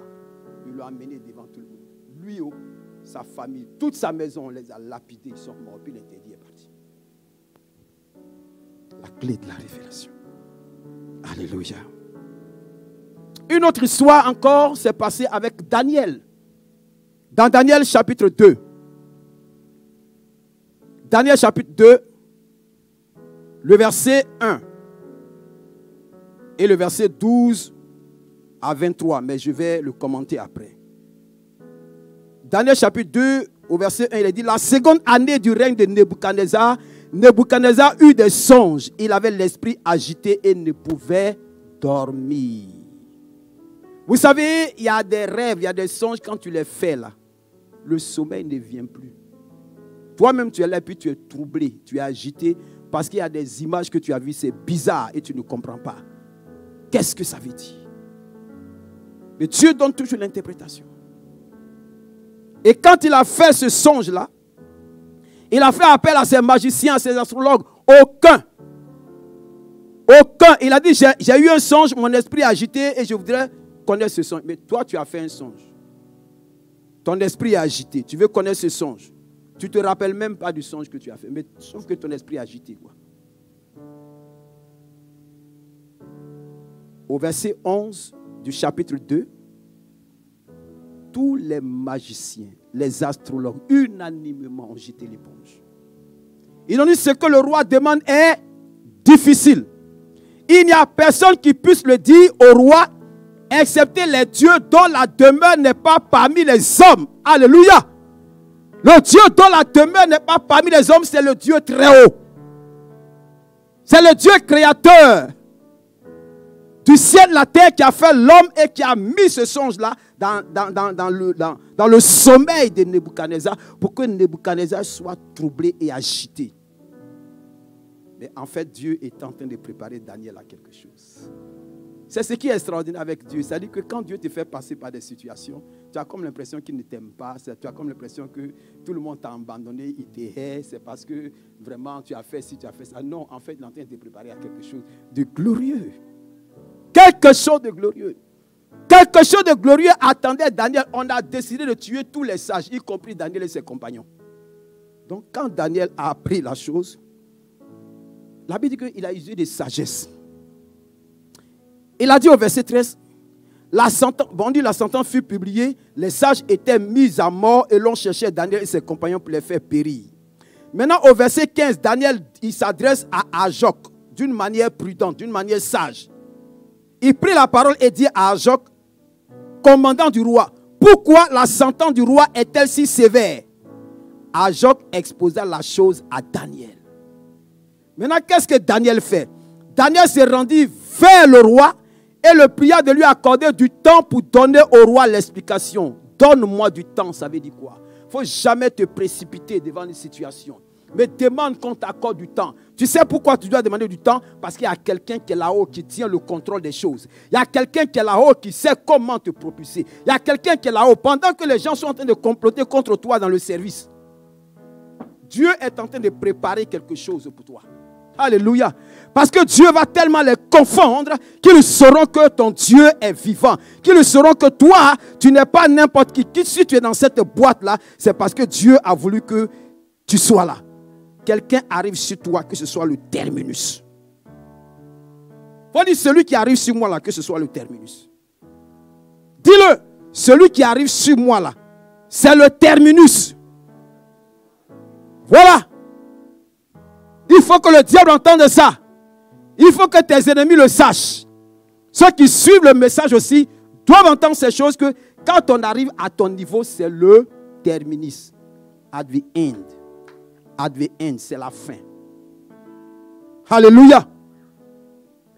Il l'a amené devant tout le monde. Lui, sa famille, toute sa maison, on les a lapidés, ils sont morts, puis l'interdit est parti. La clé de la révélation. Alléluia. Une autre histoire encore s'est passée avec Daniel. Dans Daniel chapitre 2. Daniel chapitre 2, le verset 1 et le verset 12 à 23, mais je vais le commenter après. Daniel chapitre 2, au verset 1, il est dit, la seconde année du règne de Nebuchadnezzar, Nebuchadnezzar eut des songes. Il avait l'esprit agité et ne pouvait dormir. Vous savez, il y a des rêves, il y a des songes, quand tu les fais là, le sommeil ne vient plus. Toi-même, tu es là et puis tu es troublé, tu es agité parce qu'il y a des images que tu as vues, c'est bizarre et tu ne comprends pas. Qu'est-ce que ça veut dire? Mais Dieu donne toujours l'interprétation. Et quand il a fait ce songe-là, il a fait appel à ses magiciens, à ses astrologues. Aucun. Il a dit, j'ai eu un songe, mon esprit est agité et je voudrais connaître ce songe. Mais toi, tu as fait un songe. Ton esprit est agité. Tu veux connaître ce songe. Tu ne te rappelles même pas du songe que tu as fait. Mais sauf que ton esprit est agité. Quoi. Au verset 11 du chapitre 2, tous les magiciens, les astrologues, unanimement ont jeté l'éponge. Ils ont dit ce que le roi demande est difficile. Il n'y a personne qui puisse le dire au roi, excepté les dieux dont la demeure n'est pas parmi les hommes. Alléluia. Le Dieu dont la demeure n'est pas parmi les hommes, c'est le Dieu très haut. C'est le Dieu créateur du ciel, la terre, qui a fait l'homme et qui a mis ce songe-là dans le sommeil de Nebuchadnezzar pour que Nebuchadnezzar soit troublé et agité. Mais en fait, Dieu est en train de préparer Daniel à quelque chose. C'est ce qui est extraordinaire avec Dieu. C'est-à-dire que quand Dieu te fait passer par des situations, tu as comme l'impression qu'il ne t'aime pas. Tu as comme l'impression que tout le monde t'a abandonné, il te hait. C'est parce que vraiment tu as fait ci, tu as fait ça. Non, en fait, il est en train de te préparer à quelque chose de glorieux. Quelque chose de glorieux. Quelque chose de glorieux attendait Daniel. On a décidé de tuer tous les sages, y compris Daniel et ses compagnons. Donc quand Daniel a appris la chose, la Bible dit qu'il a usé de sagesse. Il a dit au verset 13, la sentence fut publiée, les sages étaient mis à mort et l'on cherchait Daniel et ses compagnons pour les faire périr. Maintenant au verset 15, Daniel il s'adresse à Arioc d'une manière prudente, d'une manière sage. Il prit la parole et dit à Arioc, commandant du roi, pourquoi la sentence du roi est-elle si sévère? Arioc exposa la chose à Daniel. Maintenant, qu'est-ce que Daniel fait? Daniel se rendit vers le roi et le pria de lui accorder du temps pour donner au roi l'explication. Donne-moi du temps, ça veut dire quoi? Il ne faut jamais te précipiter devant une situation. Mais demande qu'on t'accorde du temps. Tu sais pourquoi tu dois demander du temps? Parce qu'il y a quelqu'un qui est là-haut qui tient le contrôle des choses. Il y a quelqu'un qui est là-haut qui sait comment te propulser. Il y a quelqu'un qui est là-haut pendant que les gens sont en train de comploter contre toi dans le service. Dieu est en train de préparer quelque chose pour toi. Alléluia. Parce que Dieu va tellement les confondre qu'ils sauront que ton Dieu est vivant. Qu'ils sauront que toi, tu n'es pas n'importe qui. Si tu es dans cette boîte-là, c'est parce que Dieu a voulu que tu sois là. Quelqu'un arrive sur toi, que ce soit le terminus. Faut dire celui qui arrive sur moi là, que ce soit le terminus. Dis-le, celui qui arrive sur moi là, c'est le terminus. Voilà. Il faut que le diable entende ça. Il faut que tes ennemis le sachent. Ceux qui suivent le message aussi doivent entendre ces choses que quand on arrive à ton niveau, c'est le terminus. At the end. At the end, c'est la fin. Alléluia.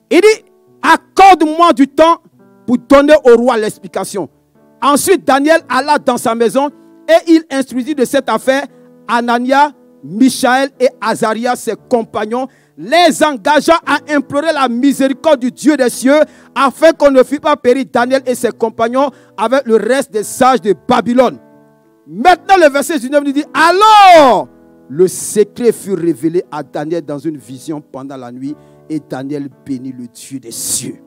Il dit, accorde-moi du temps pour donner au roi l'explication. Ensuite, Daniel alla dans sa maison et il instruisit de cette affaire Anania, Michaël et Azaria, ses compagnons, les engageant à implorer la miséricorde du Dieu des cieux, afin qu'on ne fût pas péri Daniel et ses compagnons avec le reste des sages de Babylone. Maintenant, le verset 19 nous dit, alors, le secret fut révélé à Daniel dans une vision pendant la nuit, et Daniel bénit le Dieu des cieux.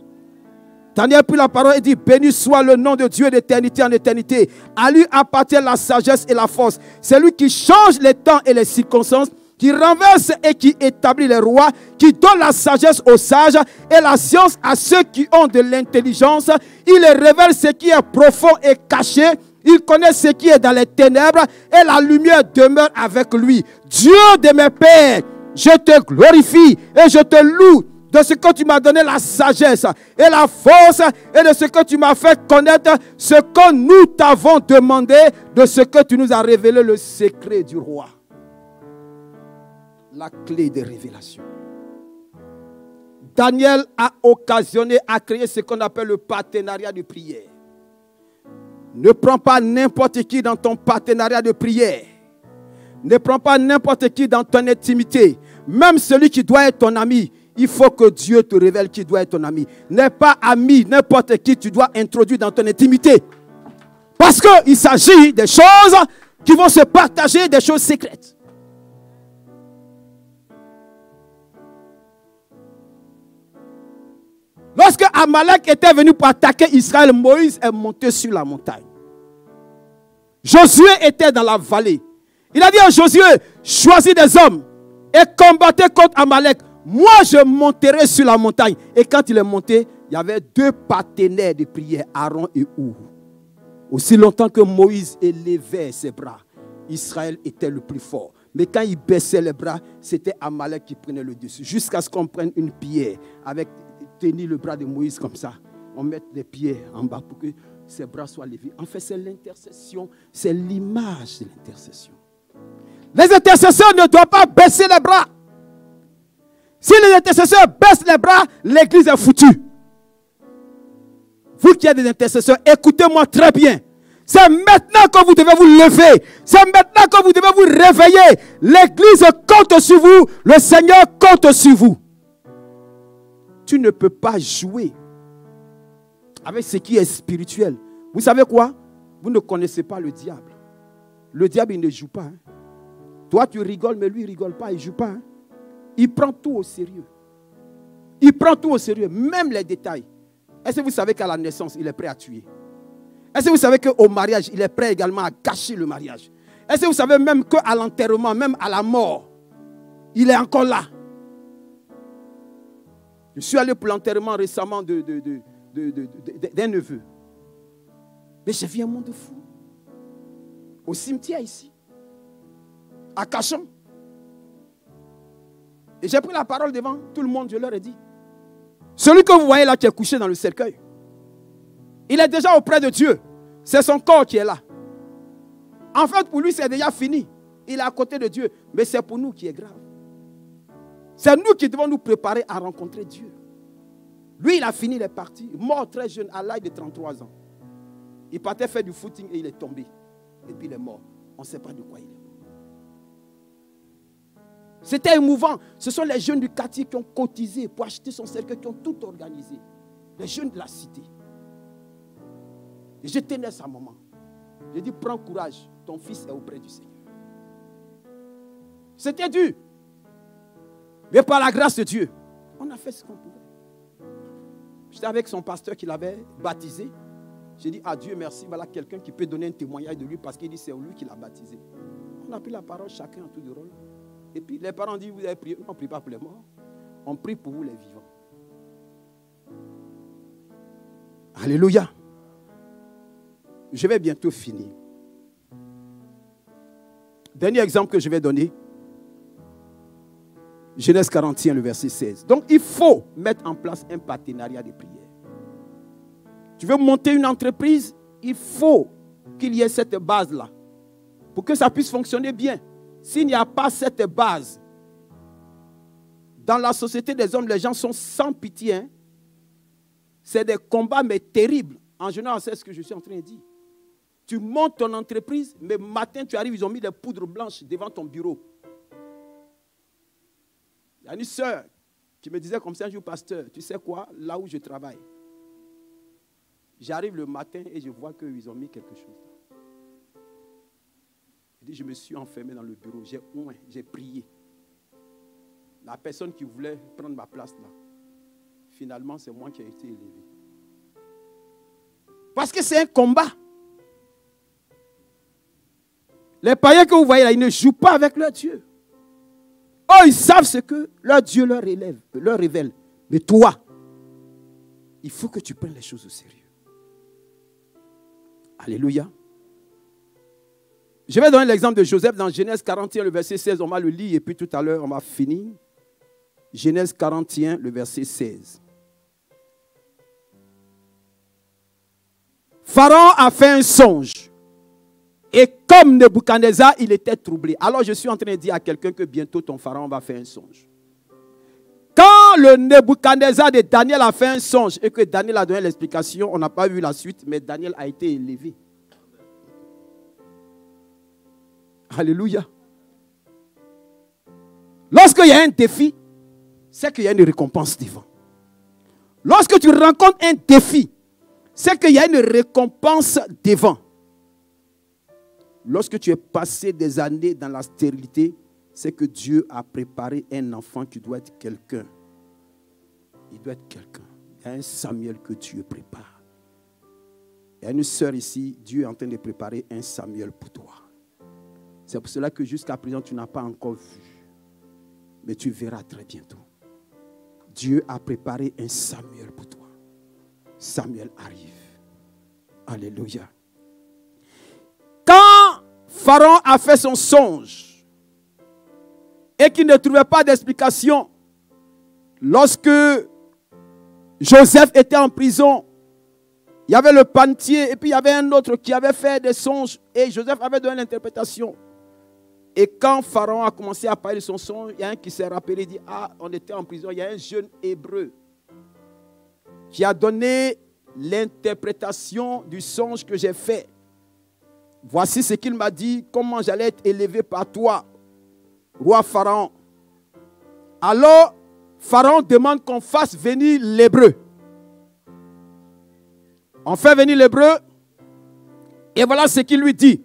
Daniel prit la parole et dit, béni soit le nom de Dieu d'éternité en éternité. À lui appartient la sagesse et la force. C'est lui qui change les temps et les circonstances, qui renverse et qui établit les rois, qui donne la sagesse aux sages et la science à ceux qui ont de l'intelligence. Il révèle ce qui est profond et caché. Il connaît ce qui est dans les ténèbres et la lumière demeure avec lui. Dieu de mes pères, je te glorifie et je te loue de ce que tu m'as donné la sagesse et la force et de ce que tu m'as fait connaître ce que nous t'avons demandé, de ce que tu nous as révélé le secret du roi. La clé des révélations. Daniel a occasionné à créer ce qu'on appelle le partenariat de prière. Ne prends pas n'importe qui dans ton partenariat de prière. Ne prends pas n'importe qui dans ton intimité. Même celui qui doit être ton ami, il faut que Dieu te révèle qui doit être ton ami. N'est pas ami n'importe qui tu dois introduire dans ton intimité. Parce qu'il s'agit des choses qui vont se partager, des choses secrètes. Lorsque Amalek était venu pour attaquer Israël, Moïse est monté sur la montagne. Josué était dans la vallée. Il a dit à Josué, choisis des hommes et combattez contre Amalek. Moi, je monterai sur la montagne. Et quand il est monté, il y avait deux partenaires de prière, Aaron et Our. Aussi longtemps que Moïse élevait ses bras, Israël était le plus fort. Mais quand il baissait les bras, c'était Amalek qui prenait le dessus. Jusqu'à ce qu'on prenne une pierre avec tenir le bras de Moïse comme ça. On met des pierres en bas pour que ses bras soient levés. En fait, c'est l'intercession. C'est l'image de l'intercession. Les intercesseurs ne doivent pas baisser les bras. Si les intercesseurs baissent les bras, l'église est foutue. Vous qui êtes des intercesseurs, écoutez-moi très bien. C'est maintenant que vous devez vous lever. C'est maintenant que vous devez vous réveiller. L'église compte sur vous. Le Seigneur compte sur vous. Tu ne peux pas jouer avec ce qui est spirituel. Vous savez quoi? Vous ne connaissez pas le diable. Le diable, il ne joue pas. Hein. Toi, tu rigoles, mais lui, il ne rigole pas. Il ne joue pas. Hein. Il prend tout au sérieux. Il prend tout au sérieux, même les détails. Est-ce que vous savez qu'à la naissance, il est prêt à tuer? Est-ce que vous savez qu'au mariage, il est prêt également à gâcher le mariage? Est-ce que vous savez même qu'à l'enterrement, même à la mort, il est encore là? Je suis allé pour l'enterrement récemment d'un neveu. Mais j'ai vu un monde fou. Au cimetière ici. À Cachan. Et j'ai pris la parole devant tout le monde, je leur ai dit. Celui que vous voyez là qui est couché dans le cercueil, il est déjà auprès de Dieu. C'est son corps qui est là. En fait, pour lui, c'est déjà fini. Il est à côté de Dieu. Mais c'est pour nous qui est grave. C'est nous qui devons nous préparer à rencontrer Dieu. Lui, il a fini, il est parti. Mort très jeune, à l'âge de 33 ans. Il partait faire du footing et il est tombé. Et puis il est mort. On ne sait pas de quoi il est mort. C'était émouvant. Ce sont les jeunes du quartier qui ont cotisé pour acheter son cercueil, qui ont tout organisé. Les jeunes de la cité. Et je tenais sa maman. J'ai dit, prends courage. Ton fils est auprès du Seigneur. C'était dur. Mais par la grâce de Dieu, on a fait ce qu'on pouvait. J'étais avec son pasteur qui l'avait baptisé. J'ai dit, ah Dieu merci, voilà quelqu'un qui peut donner un témoignage de lui parce qu'il dit c'est lui qui l'a baptisé. On a pris la parole, chacun en tout de rôle. Et puis les parents ont dit, vous avez prié. On ne prie pas pour les morts. On prie pour vous les vivants. Alléluia. Je vais bientôt finir. Dernier exemple que je vais donner. Genèse 41, le verset 16. Donc, il faut mettre en place un partenariat de prière. Tu veux monter une entreprise, il faut qu'il y ait cette base-là. Pour que ça puisse fonctionner bien. S'il n'y a pas cette base, dans la société des hommes, les gens sont sans pitié. Hein? C'est des combats, mais terribles. En général, c'est ce que je suis en train de dire. Tu montes ton entreprise, mais matin, tu arrives, ils ont mis des poudres blanches devant ton bureau. Il y a une sœur qui me disait comme ça un jour, pasteur, tu sais quoi, là où je travaille, j'arrive le matin et je vois qu'ils ont mis quelque chose là. Je me suis enfermé dans le bureau, j'ai prié. La personne qui voulait prendre ma place là, finalement c'est moi qui ai été élevé. Parce que c'est un combat. Les païens que vous voyez là, ils ne jouent pas avec leur Dieu. Oh, ils savent ce que leur Dieu leur révèle. Mais toi, il faut que tu prennes les choses au sérieux. Alléluia. Je vais donner l'exemple de Joseph dans Genèse 41, le verset 16. On va le lire et puis tout à l'heure, on va finir. Genèse 41, le verset 16. Pharaon a fait un songe. Et comme Nebuchadnezzar, il était troublé. Alors je suis en train de dire à quelqu'un que bientôt ton pharaon va faire un songe. Quand le Nebuchadnezzar de Daniel a fait un songe et que Daniel a donné l'explication, on n'a pas vu la suite, mais Daniel a été élevé. Alléluia. Lorsqu'il y a un défi, c'est qu'il y a une récompense devant. Lorsque tu rencontres un défi, c'est qu'il y a une récompense devant. Lorsque tu es passé des années dans la stérilité, c'est que Dieu a préparé un enfant qui doit être quelqu'un. Il doit être quelqu'un. Il y a un Samuel que Dieu prépare. Il y a une sœur ici, Dieu est en train de préparer un Samuel pour toi. C'est pour cela que jusqu'à présent, tu n'as pas encore vu. Mais tu verras très bientôt. Dieu a préparé un Samuel pour toi. Samuel arrive. Alléluia. Quand Pharaon a fait son songe et qu'il ne trouvait pas d'explication, lorsque Joseph était en prison, il y avait le panetier et puis il y avait un autre qui avait fait des songes et Joseph avait donné l'interprétation. Et quand Pharaon a commencé à parler de son songe, il y a un qui s'est rappelé et dit, ah, on était en prison, il y a un jeune hébreu qui a donné l'interprétation du songe que j'ai fait. Voici ce qu'il m'a dit, comment j'allais être élevé par toi, roi Pharaon. Alors, Pharaon demande qu'on fasse venir l'hébreu. On fait venir l'hébreu, et voilà ce qu'il lui dit.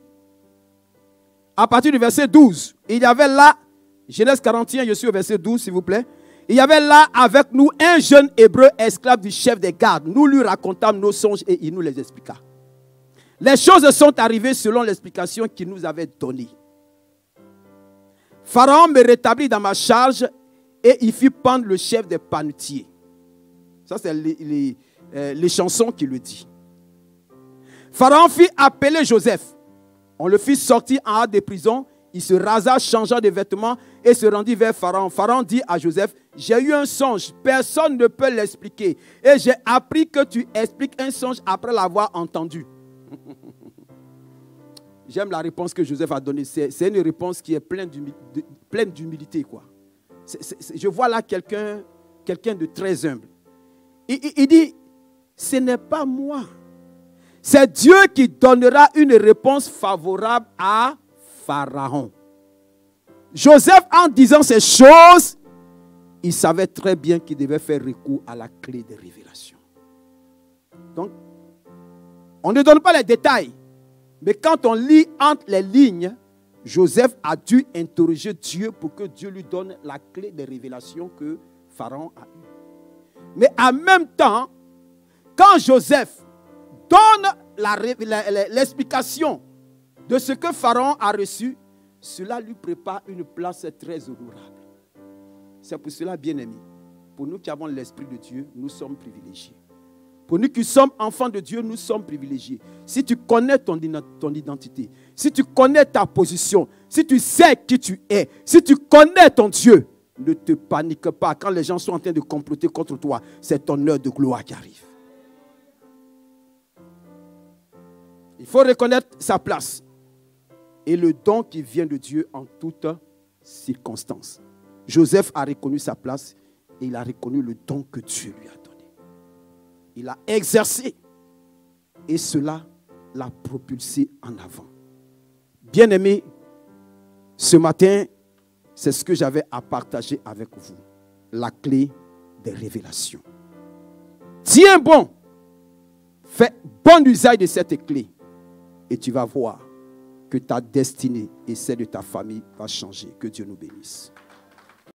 À partir du verset 12, il y avait là, Genèse 41, je suis au verset 12, s'il vous plaît. Il y avait là avec nous un jeune hébreu esclave du chef des gardes. Nous lui racontâmes nos songes et il nous les expliqua. Les choses sont arrivées selon l'explication qu'il nous avait donnée. Pharaon me rétablit dans ma charge et il fit pendre le chef des panetiers. Ça, c'est les chansons qui le dit. Pharaon fit appeler Joseph. On le fit sortir en hâte de prison. Il se rasa, changea de vêtements et se rendit vers Pharaon. Pharaon dit à Joseph, j'ai eu un songe, personne ne peut l'expliquer. Et j'ai appris que tu expliques un songe après l'avoir entendu. J'aime la réponse que Joseph a donnée. C'est une réponse qui est pleine d'humilité, quoi. Je vois là quelqu'un de très humble. Il dit, ce n'est pas moi. C'est Dieu qui donnera une réponse favorable à Pharaon. Joseph, en disant ces choses, il savait très bien qu'il devait faire recours à la clé des révélations. Donc, on ne donne pas les détails. Mais quand on lit entre les lignes, Joseph a dû interroger Dieu pour que Dieu lui donne la clé des révélations que Pharaon a eues. Mais en même temps, quand Joseph donne l'explication de ce que Pharaon a reçu, cela lui prépare une place très honorable. C'est pour cela, bien-aimés, pour nous qui avons l'Esprit de Dieu, nous sommes privilégiés. Pour nous qui sommes enfants de Dieu, nous sommes privilégiés. Si tu connais ton identité, si tu connais ta position, si tu sais qui tu es, si tu connais ton Dieu, ne te panique pas. Quand les gens sont en train de comploter contre toi, c'est ton heure de gloire qui arrive. Il faut reconnaître sa place et le don qui vient de Dieu en toutes circonstances. Joseph a reconnu sa place et il a reconnu le don que Dieu lui a donné. Il a exercé et cela l'a propulsé en avant. Bien-aimés, ce matin, c'est ce que j'avais à partager avec vous. la clé des révélations. Tiens bon, fais bon usage de cette clé et tu vas voir que ta destinée et celle de ta famille va changer. Que Dieu nous bénisse.